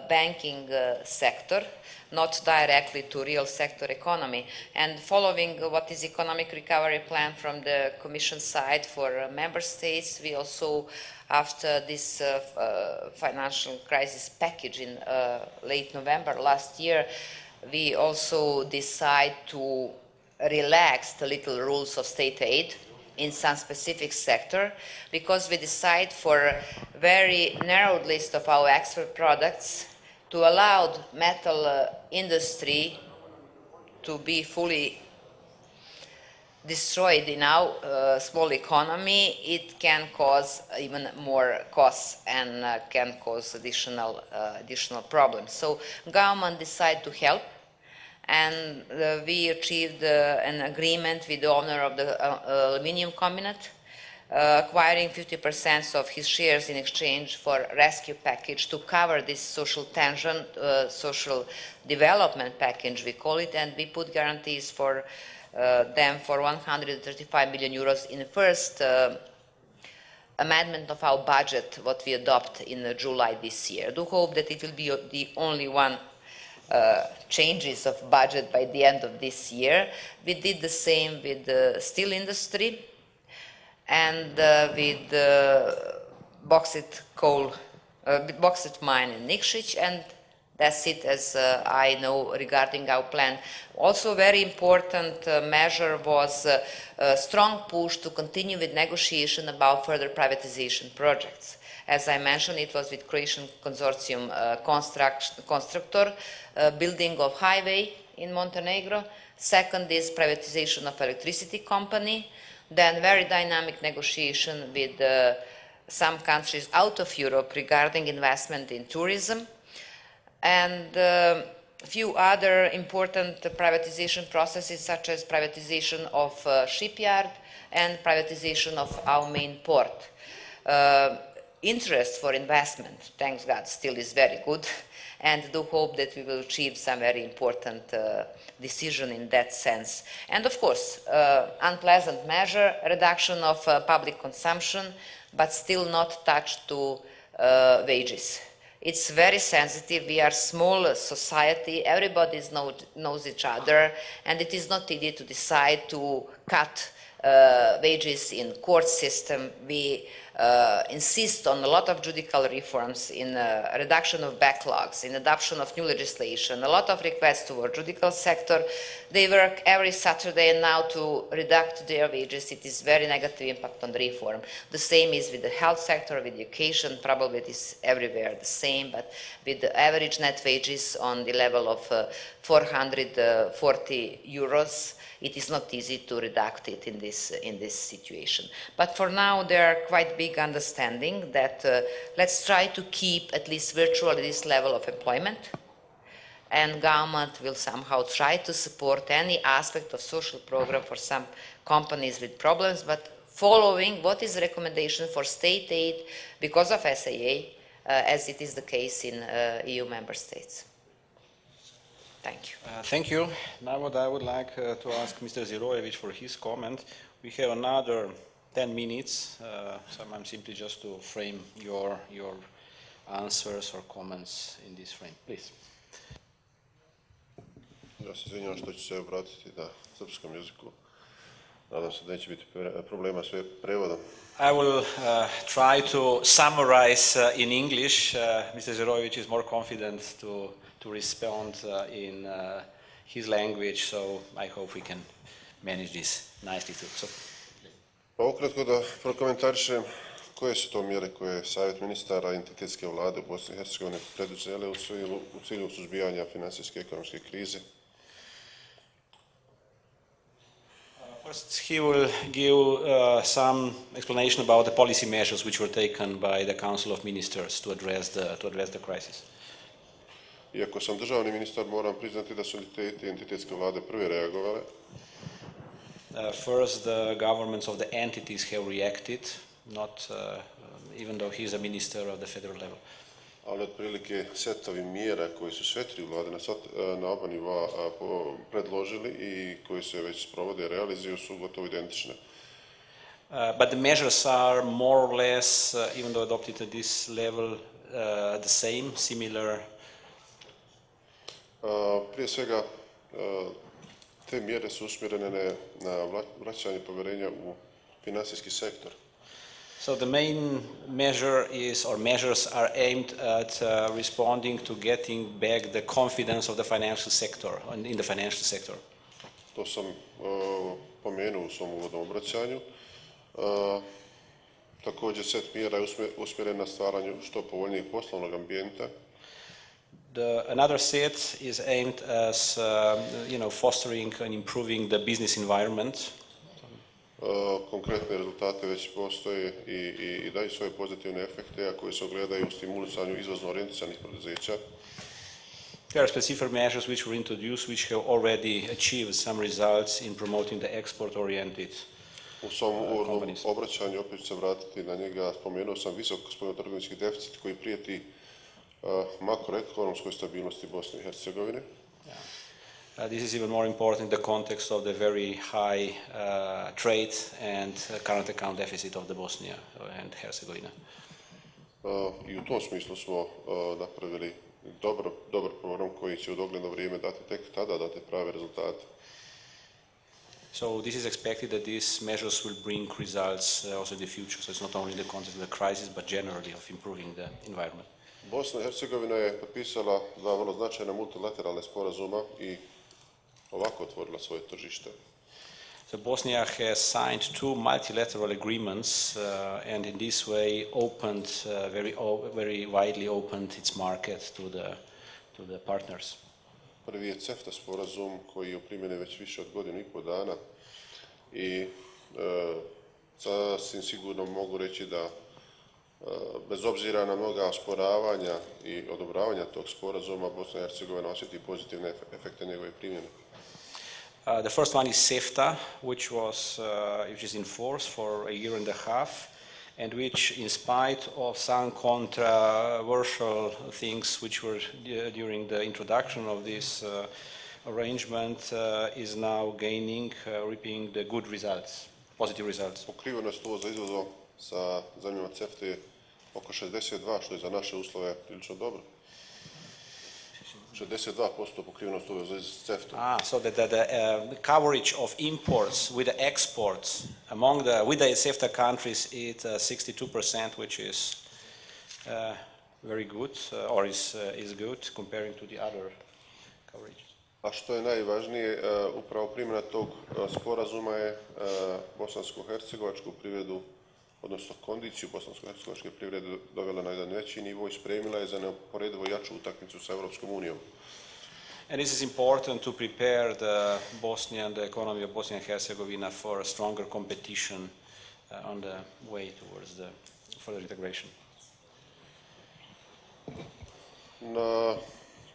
banking sector, not directly to real sector economy. And following what is economic recovery plan from the Commission side for member states, we also, after this financial crisis package in late November last year, we also decide to relax the little rules of state aid in some specific sector, because we decide for a very narrow list of our export products to allow metal industry to be fully destroyed in our small economy. It can cause even more costs and can cause additional problems. So government decided to help, and we achieved an agreement with the owner of the aluminium combinate, acquiring 50% of his shares in exchange for rescue package to cover this social tension, social development package we call it, and we put guarantees for them for 135 million euros in the first amendment of our budget, what we adopt in July this year. I do hope that it will be the only one changes of budget by the end of this year. We did the same with the steel industry and with the bauxite mine in Nikšić, and that's it as I know regarding our plan. Also very important measure was a strong push to continue with negotiation about further privatization projects. As I mentioned, it was with Croatian consortium constructor, building of highway in Montenegro. Second is privatization of electricity company. Then very dynamic negotiation with some countries out of Europe regarding investment in tourism. And a few other important privatization processes, such as privatization of shipyard and privatization of our main port. interest for investment, thanks God, still is very good, and do hope that we will achieve some very important decision in that sense. And of course, unpleasant measure, reduction of public consumption, but still not touched to wages. It's very sensitive. We are small society. Everybody knows each other, and it is not easy to decide to cut wages in court system. We insist on a lot of judicial reforms, in reduction of backlogs, in adoption of new legislation, a lot of requests toward judicial sector. They work every Saturday now to reduce their wages. It is very negative impact on the reform. The same is with the health sector, with education. Probably it is everywhere the same, but with the average net wages on the level of 440 euros, it is not easy to reduce it in this situation. But for now, there are quite big understanding that let's try to keep at least virtually this level of employment, and government will somehow try to support any aspect of social program for some companies with problems, but following what is the recommendation for state aid because of SAA, as it is the case in EU member states. Thank you. Thank you. Now what I would like to ask Mr. Zirojevic for his comment. We have another 10 minutes, so I'm simply just to frame your answers or comments in this frame. Please. Ja se izvinjavam što ću se obratiti na srpskom jeziku. Nadam se da neće biti problema s prevodom. I will try to summarize in English. Mr. Zirojevic is more confident to respond in his language, so I hope we can manage this nicely too. So. Pa ukratko da prokomentarišem koje su to mjere koje je Savjet ministara entitetske vlade u Bosni i Hercegovini preduzele u cilju suzbijanja financijske i ekonomske krize. First, he will give some explanation about the policy measures which were taken by the Council of Ministers to address the crisis. Iako sam državni ministar, moram priznati da su entitetske vlade prve reagovale. First, the governments of the entities have reacted, not even though he is a minister of the federal level. Ali otprilike setovi mjera koji su sve tri vlade na oba nivoa predložili i koji se već sprovode i realizuju su gotovo identične. But the measures are more or less, even though adopted at this level, the same, similar. Prije svega, te mjere su usmjerene na vraćanje povjerenja u financijski sektor. So the main measure is, or measures are aimed at responding to getting back the confidence of the financial sector, in the financial sector. To sam pomenuo u svom uvodnom obraćanju. Također set mjera je usmjeren na stvaranju što povoljnijeg poslovnog ambijenta. Another set is aimed as fostering and improving the business environment. Konkretne rezultate već postoje i daju svoje pozitivne efekte, a koji se ogledaju u stimulisanju izvozno orijentisanih poduzeća. There are specific measures which were introduced which have already achieved some results in promoting the export-oriented U svom uvodnom obraćanju, opet ću se vratiti na njega, spomenuo sam visok spoljnotrgovinski deficit koji prijeti makroekonomskoj stabilnosti Bosne i Hercegovine. This is even more important in the context of the very high trade and current account deficit of the Bosnia and Herzegovina. I u tom smislu smo napravili dobar program koji će u dogledno vrijeme tek tada dati prave rezultate. So this is expected that these measures will bring results also in the future. So it's not only in the context of the crisis, but generally of improving the environment. Bosna i Hercegovina je potpisala dva vrlo značajna multilateralne sporazuma i ovako otvorila svoje tržište. So Bosnia has signed two multilateral agreements and in this way opened, very widely opened its market to the partners. Prvi je CEFTA sporazum koji je u primjeni već više od godinu i pol dana i sasvim sigurno mogu reći da bez obzira na mnoga osporavanja i odobravanja tog sporazuma, Bosna i Hercegovina osjeti pozitivne efekte njegove primjene. The first one is CEFTA, which is in force for a year and a half, and which, in spite of some controversial things which were during the introduction of this arrangement, is now gaining, reaping the good results, positive results. Pokrivenost uvoza izvozom sa zemljama CEFTA je oko 62, što je za naše uslove prilično dobro. 62% pokrivenost uvoza iz CEFTA. So the coverage of imports with the exports with the CEFTA countries is 62%, which is very good, or is good comparing to the other coverage. A što je najvažnije, upravo primjena tog sporazuma je bosansko-hercegovačku privredu, odnosno kondiciju bosansko-hercegovačke privrede dovela na jedan veći nivo i spremila je za neuporedivo jaču utakmicu sa Europskom unijom. And this is important to prepare the economy of Bosnia and Herzegovina for a stronger competition on the way towards the further integration.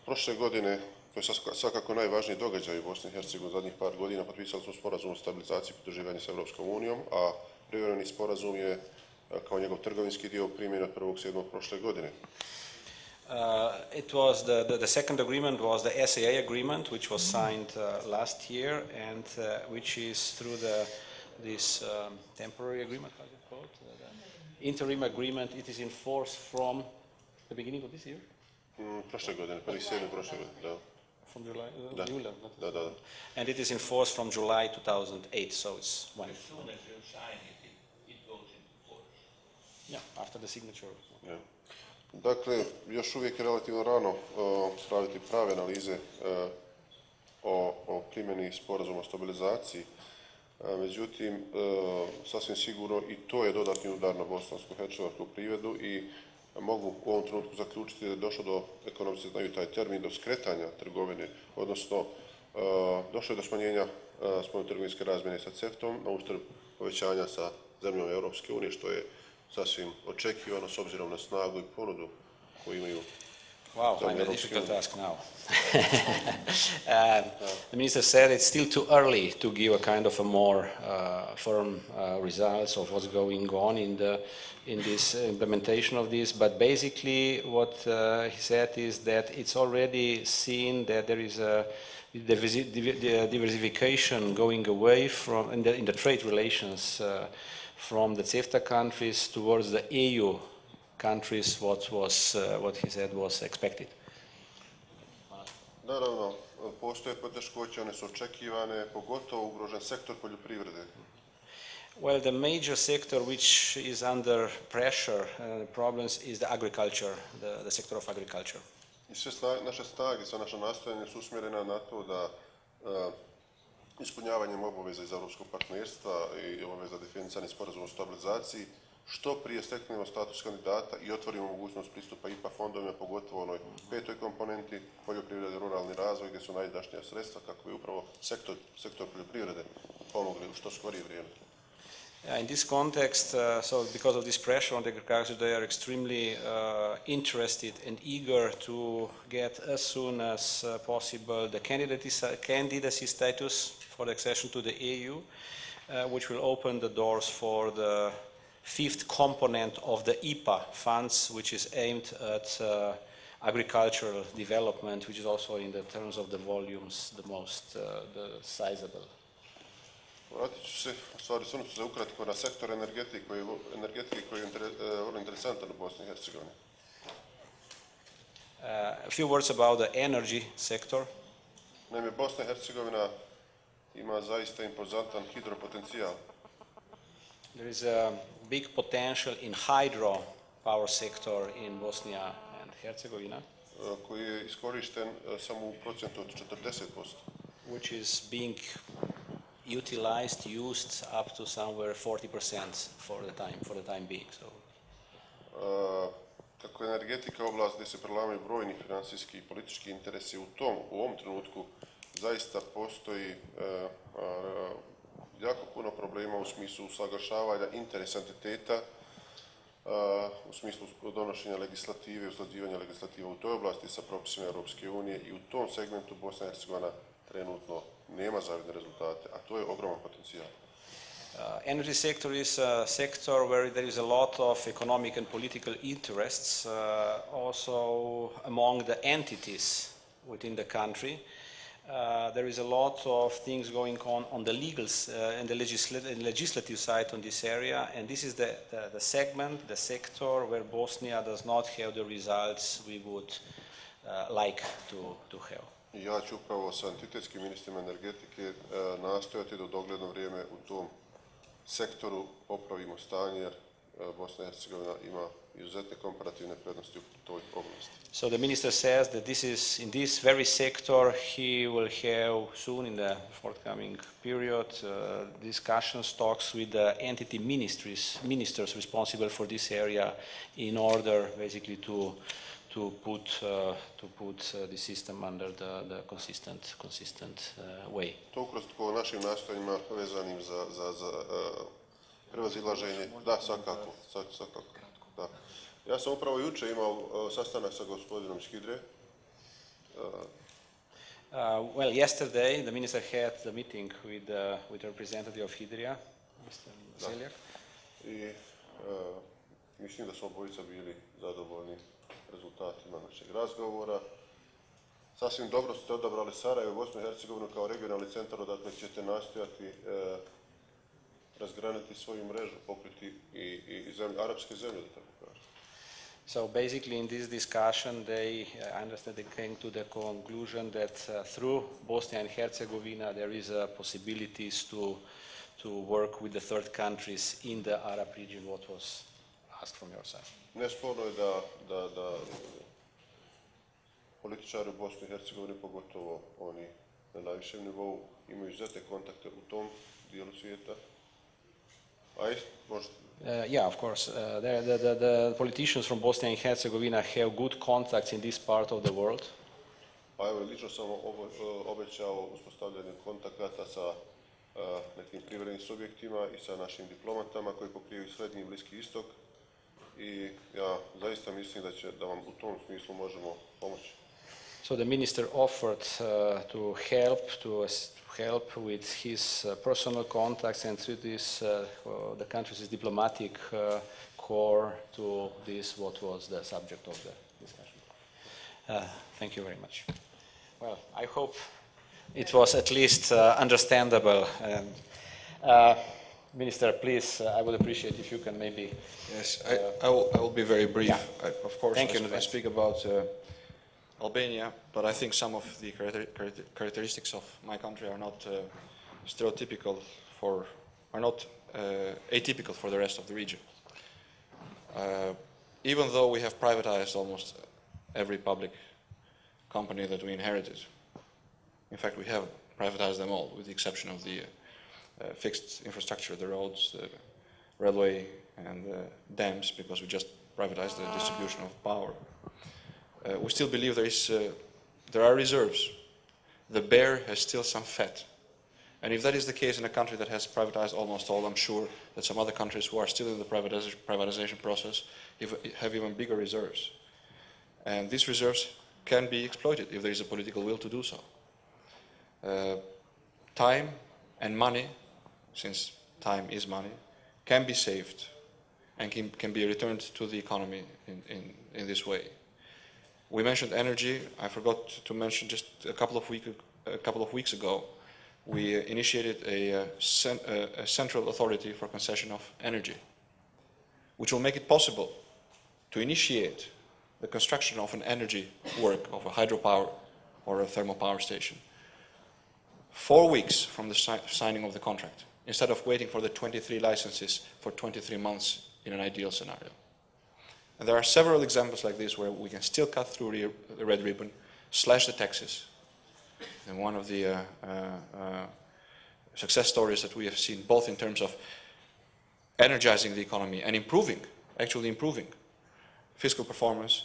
Prošle godine, to je svakako najvažniji događaj u Bosni i Hercegovini zadnjih par godina, potpisali smo sporazum o stabilizaciji i pridruživanju sa Europskom unijom, a privremeni sporazum je kao njegov trgovinski dio primjen od 1.7. prošle godine. It was the second agreement was the SAA agreement, which was signed last year, and which is through this temporary agreement, how is it called? The interim agreement. It is in force from the beginning of this year. Prošle godine, 1.7. prošle godine, da. From July. Da. And it is in force from July 2008, so it's when. As soon as you sign it, it goes into force. Yeah, after the signature. Yeah. Dakle, još uvijek je relativno rano praviti prave analize o primjeni sporazuma o stabilizaciji. Međutim, sasvim sigurno i to je dodatni udar na bosansko-hercegovačku privredu i mogu u ovom trenutku zaključiti da je došlo do, ekonomici znaju taj termin, do skretanja trgovine, odnosno došlo je do smanjenja spoljno-trgovinske razmjene sa CEFTA-om na uštrb povećanja sa zemljama Europske unije, što je sasvim očekivano s obzirom na snagu i ponudu koju imaju. Wow, I'm a difficult task now. The minister said it's still too early to give a kind of a more firm results of what's going on in this implementation of this. But basically, what he said is that it's already seen that there is a diversification going away from in the trade relations from the CEFTA countries towards the EU countries, what he said was expected. Naravno, postoje poteškoće, one su očekivane, pogotovo ugrožen sektor poljoprivrede. Well, the major sector which is under pressure, problems, is the agriculture, the sector of agriculture. I sve naše snage, sva naša nastojanja su usmjerena na to da ispunjavanjem obaveza iz europskog partnerstva i obaveza definisanih sporazuma o stabilizaciji što prije steknemo status kandidata i otvorimo mogućnost pristupa IPA fondovima, pogotovo onoj petoj komponenti poljoprivrede i ruralni razvoj, gdje su najizdašnija sredstva kako bi upravo sektor poljoprivrede pomogli u što skorije vrijeme. In this context, so because of this pressure on the agriculture, they are extremely interested and eager to get as soon as possible the candidacy status for the accession to the EU, which will open the doors for the fifth component of the IPA funds, which is aimed at agricultural development, which is also in the terms of the volumes the most the sizable. Vratit ću se, u stvari sunuti se ukratko na sektor energetike koji je vrlo interesantan u Bosni i Hercegovini. A few words about the energy sector. Naime, Bosna i Hercegovina ima zaista impozantan hidropotencijal. There is a big potential in hydro power sector in Bosnia and Herzegovina, koji je iskorišten samo u procentu od 40%. Which is being used up to somewhere 40% for the time being. So. Kako je energetika oblast gdje se prelamaju brojni financijski i politički interesi u ovom trenutku zaista postoji jako puno problema u smislu usaglašavanja interesa entiteta, u smislu donošenja legislative, usklađivanja legislativa u toj oblasti sa propisima Europske unije i u tom segmentu Bosna i Hercegovina trenutno nema zavidne rezultate, a to je ogroman potencijal. Energy sector is a sector where there is a lot of economic and political interests, also among the entities within the country. There is a lot of things going on the legal and the legislative side on this area, and this is the segment, the sector where Bosnia does not have the results we would like to have. Ja ću upravo sa entitetskim ministrima energetike nastojati da u dogledno vrijeme u tom sektoru popravimo stanje, jer Bosna i Hercegovina ima izuzetne komparativne prednosti u toj oblasti. So the minister says that in this very sector he will have soon in the forthcoming period discussions, talks with the entity ministers responsible for this area in order basically to put the system under the consistent way. To ukratko našim nastojanjima vezanim za prevazilaženje, da, svakako. Da. Ja sam upravo juče imao sastanak sa gospodinom Škidre. Well, yesterday the minister had the meeting with the representative of Hydria, Mr. Zeljak. I mislim da su obojica bili zadovoljni rezultatima našeg razgovora. Sasvim dobro ste odabrali Sarajevo i Bosnu i Hercegovinu kao regionalni centar odakle ćete nastojati razgraniti svoju mrežu, pokriti i arapske zemlje, da tako kažem. So basically in this discussion I understand they came to the conclusion that through Bosnia and Herzegovina there is a possibilities to work with the third countries in the Arab region, what was asked from your side. Nesporno je da političari u Bosni i Hercegovini, pogotovo oni na najvišem nivou, imaju izuzetne kontakte u tom dijelu svijeta. Yeah, of course. The politicians from Bosnia and Herzegovina have good contacts in this part of the world. Pa evo, lično sam obećao uspostavljanje kontakata sa nekim privrednim subjektima i sa našim diplomatama koji pokrivaju Srednji i Bliski istok. I ja zaista mislim da vam u tom smislu možemo pomoći. So the minister offered to help with his personal contacts and through this the country's diplomatic core to this what was the subject of the discussion. Thank you very much. Well, I hope it was at least understandable. Minister, please, I would appreciate if you can maybe... Yes, I will be very brief. Yeah. Of course, I speak about Albania, but I think some of the characteristics of my country are not atypical for the rest of the region. Even though we have privatized almost every public company that we inherited, in fact we have privatized them all with the exception of the fixed infrastructure, the roads, the railway and dams, because we just privatized the distribution of power. We still believe there are reserves. The bear has still some fat. And if that is the case in a country that has privatized almost all, I'm sure that some other countries who are still in the privatization process have even bigger reserves. And these reserves can be exploited if there is a political will to do so. Time and money, since time is money, can be saved and can be returned to the economy in this way. We mentioned energy. I forgot to mention just a couple of weeks ago, we initiated a central authority for concession of energy, which will make it possible to initiate the construction of an energy work of a hydropower or a thermal power station 4 weeks from the signing of the contract, instead of waiting for the 23 licenses for 23 months in an ideal scenario. And there are several examples like this where we can still cut through the red ribbon, slash the taxes. And one of the success stories that we have seen, both in terms of energizing the economy and actually improving fiscal performance,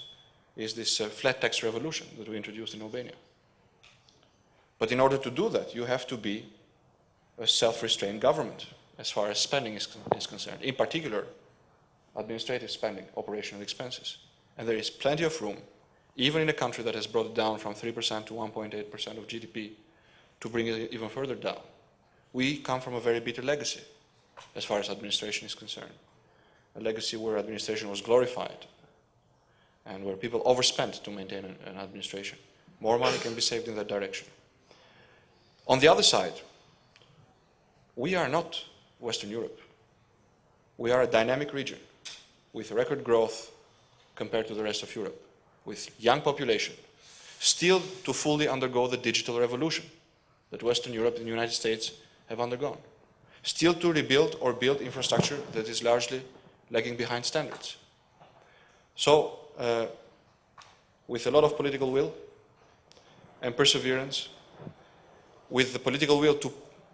is this flat tax revolution that we introduced in Albania. But in order to do that, you have to be a self-restrained government as far as spending is concerned. In particular, administrative spending, operational expenses. And there is plenty of room, even in a country that has brought it down from 3% to 1.8% of GDP, to bring it even further down. We come from a very bitter legacy. as far as administration is concerned. A legacy where administration was glorified and where people overspent to maintain an administration. More money can be saved in that direction. On the other side, we are not Western Europe. We are a dynamic region with record growth compared to the rest of Europe, with young population, still to fully undergo the digital revolution that Western Europe and the United States have undergone, still to rebuild or build infrastructure that is largely lagging behind standards. So, with a lot of political will and perseverance, with the political will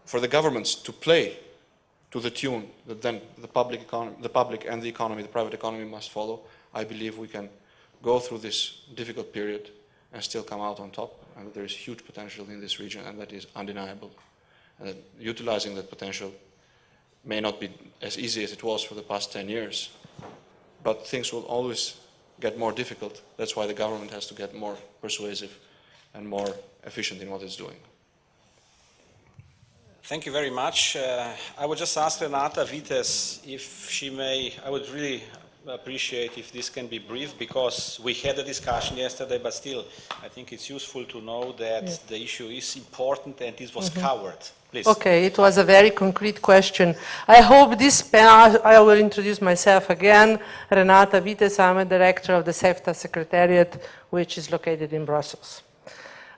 for the governments to play to the tune that then the public and the economy, the private economy must follow, I believe we can go through this difficult period and still come out on top, and that there is huge potential in this region, and that is undeniable. And that utilizing that potential may not be as easy as it was for the past 10 years, but things will always get more difficult. That's why the government has to get more persuasive and more efficient in what it's doing. Thank you very much. I would just ask Renata Vites if she may, I would really appreciate if this can be brief, because we had a discussion yesterday, but still I think it's useful to know that the issue is important and it was covered. Please. Okay, it was a very concrete question. I hope this panel, I will introduce myself again. Renata Vites, I'm a director of the CEFTA Secretariat, which is located in Brussels.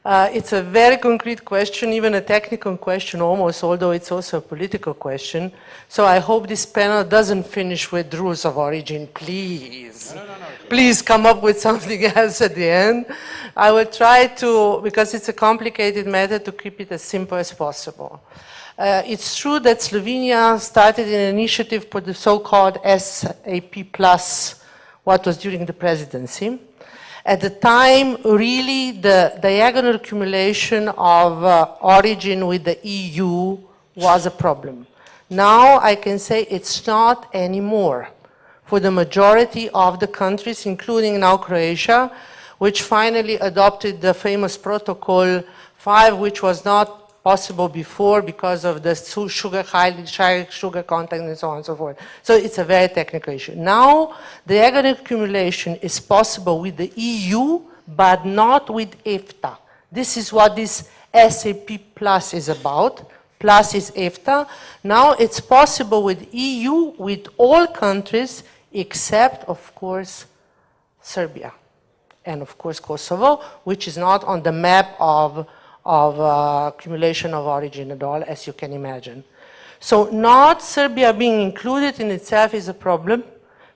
It's a very concrete question, even a technical question almost, although it's also a political question. So I hope this panel doesn't finish with rules of origin, please. No. Please come up with something else at the end. I will try to, because it's a complicated matter, to keep it as simple as possible. It's true that Slovenia started an initiative for the so-called SAP Plus, what was during the presidency. At the time, really, the diagonal accumulation of origin with the EU was a problem. Now, I can say it's not anymore for the majority of the countries, including now Croatia, which finally adopted the famous Protocol 5, which was not possible before because of the high sugar content and so on and so forth. So it's a very technical issue. Now, the diagonal accumulation is possible with the EU, but not with EFTA. This is what this SAP Plus is about. Plus is EFTA. Now it's possible with EU, with all countries, except, of course, Serbia. And, of course, Kosovo, which is not on the map of accumulation of origin at all, as you can imagine. So not Serbia being included in itself is a problem,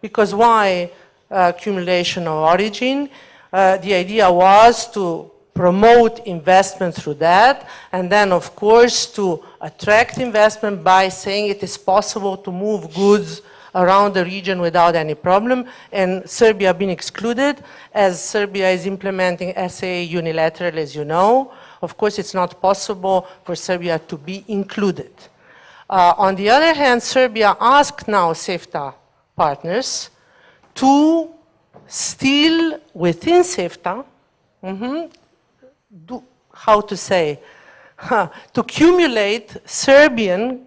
because why accumulation of origin? The idea was to promote investment through that, and then of course to attract investment by saying it is possible to move goods around the region without any problem, and Serbia being excluded, as Serbia is implementing SAA unilaterally, as you know. Of course, it's not possible for Serbia to be included. On the other hand, Serbia asked now CEFTA partners to still within CEFTA, to accumulate Serbian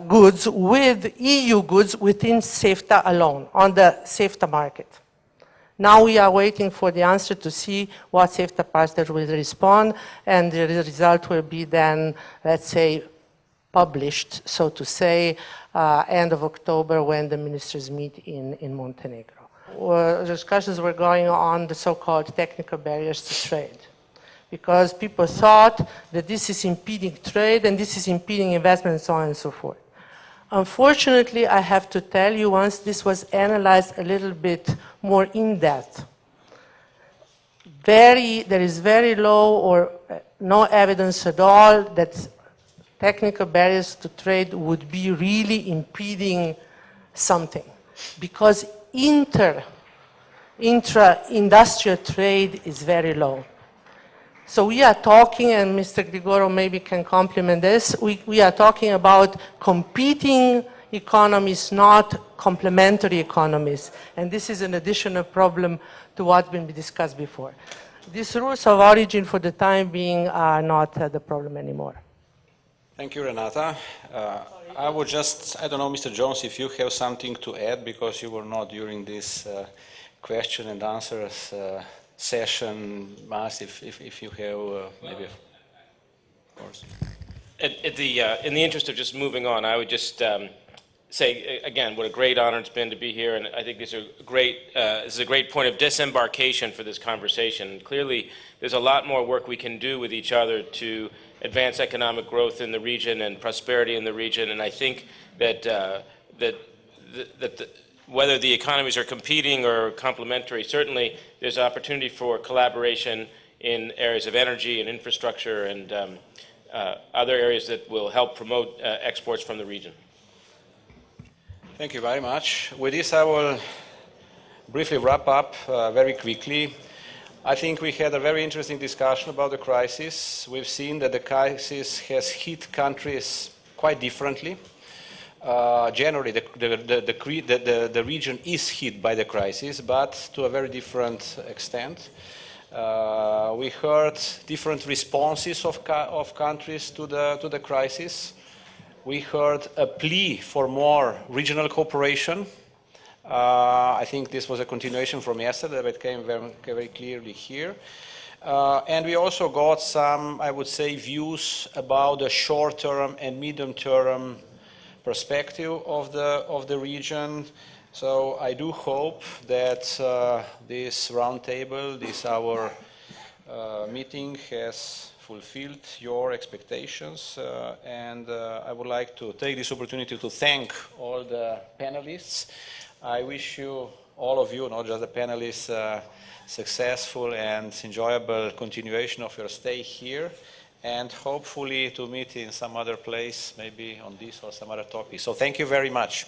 goods with EU goods within CEFTA alone, on the CEFTA market. Now we are waiting for the answer to see what CEFTA partners will respond, and the result will be then, let's say, published, so to say, end of October when the ministers meet in Montenegro. Discussions were going on the so-called technical barriers to trade, because people thought that this is impeding trade and this is impeding investment and so on and so forth. Unfortunately, I have to tell you, once this was analyzed a little bit more in depth, there is very low or no evidence at all that technical barriers to trade would be really impeding something, because intra-industrial trade is very low. So we are talking, and Mr. Grigorov maybe can complement this, we are talking about competing economies, not complementary economies. And this is an additional problem to what's been discussed before. These rules of origin for the time being are not the problem anymore. Thank you, Renata. I would just, I don't know, Mr. Jones, if you have something to add, because you were not during this question and answers session, Mas, if you have maybe, of course. In the interest of just moving on, I would just say again what a great honor it's been to be here, and I think this is a great point of disembarkation for this conversation. Clearly, there's a lot more work we can do with each other to advance economic growth in the region and prosperity in the region, and I think that whether the economies are competing or complementary, certainly there's opportunity for collaboration in areas of energy and infrastructure and other areas that will help promote exports from the region. Thank you very much. With this, I will briefly wrap up very quickly. I think we had a very interesting discussion about the crisis. We've seen that the crisis has hit countries quite differently. Generally, the region is hit by the crisis, but to a very different extent. We heard different responses of countries to the crisis. We heard a plea for more regional cooperation. I think this was a continuation from yesterday, but it came very clearly here. And we also got some, I would say, views about the short-term and medium-term perspective of the region. So I do hope that this roundtable, this our meeting, has fulfilled your expectations, and I would like to take this opportunity to thank all the panelists. I wish you, all of you, not just the panelists, successful and enjoyable continuation of your stay here, and hopefully to meet in some other place, maybe on this or some other topic. So thank you very much.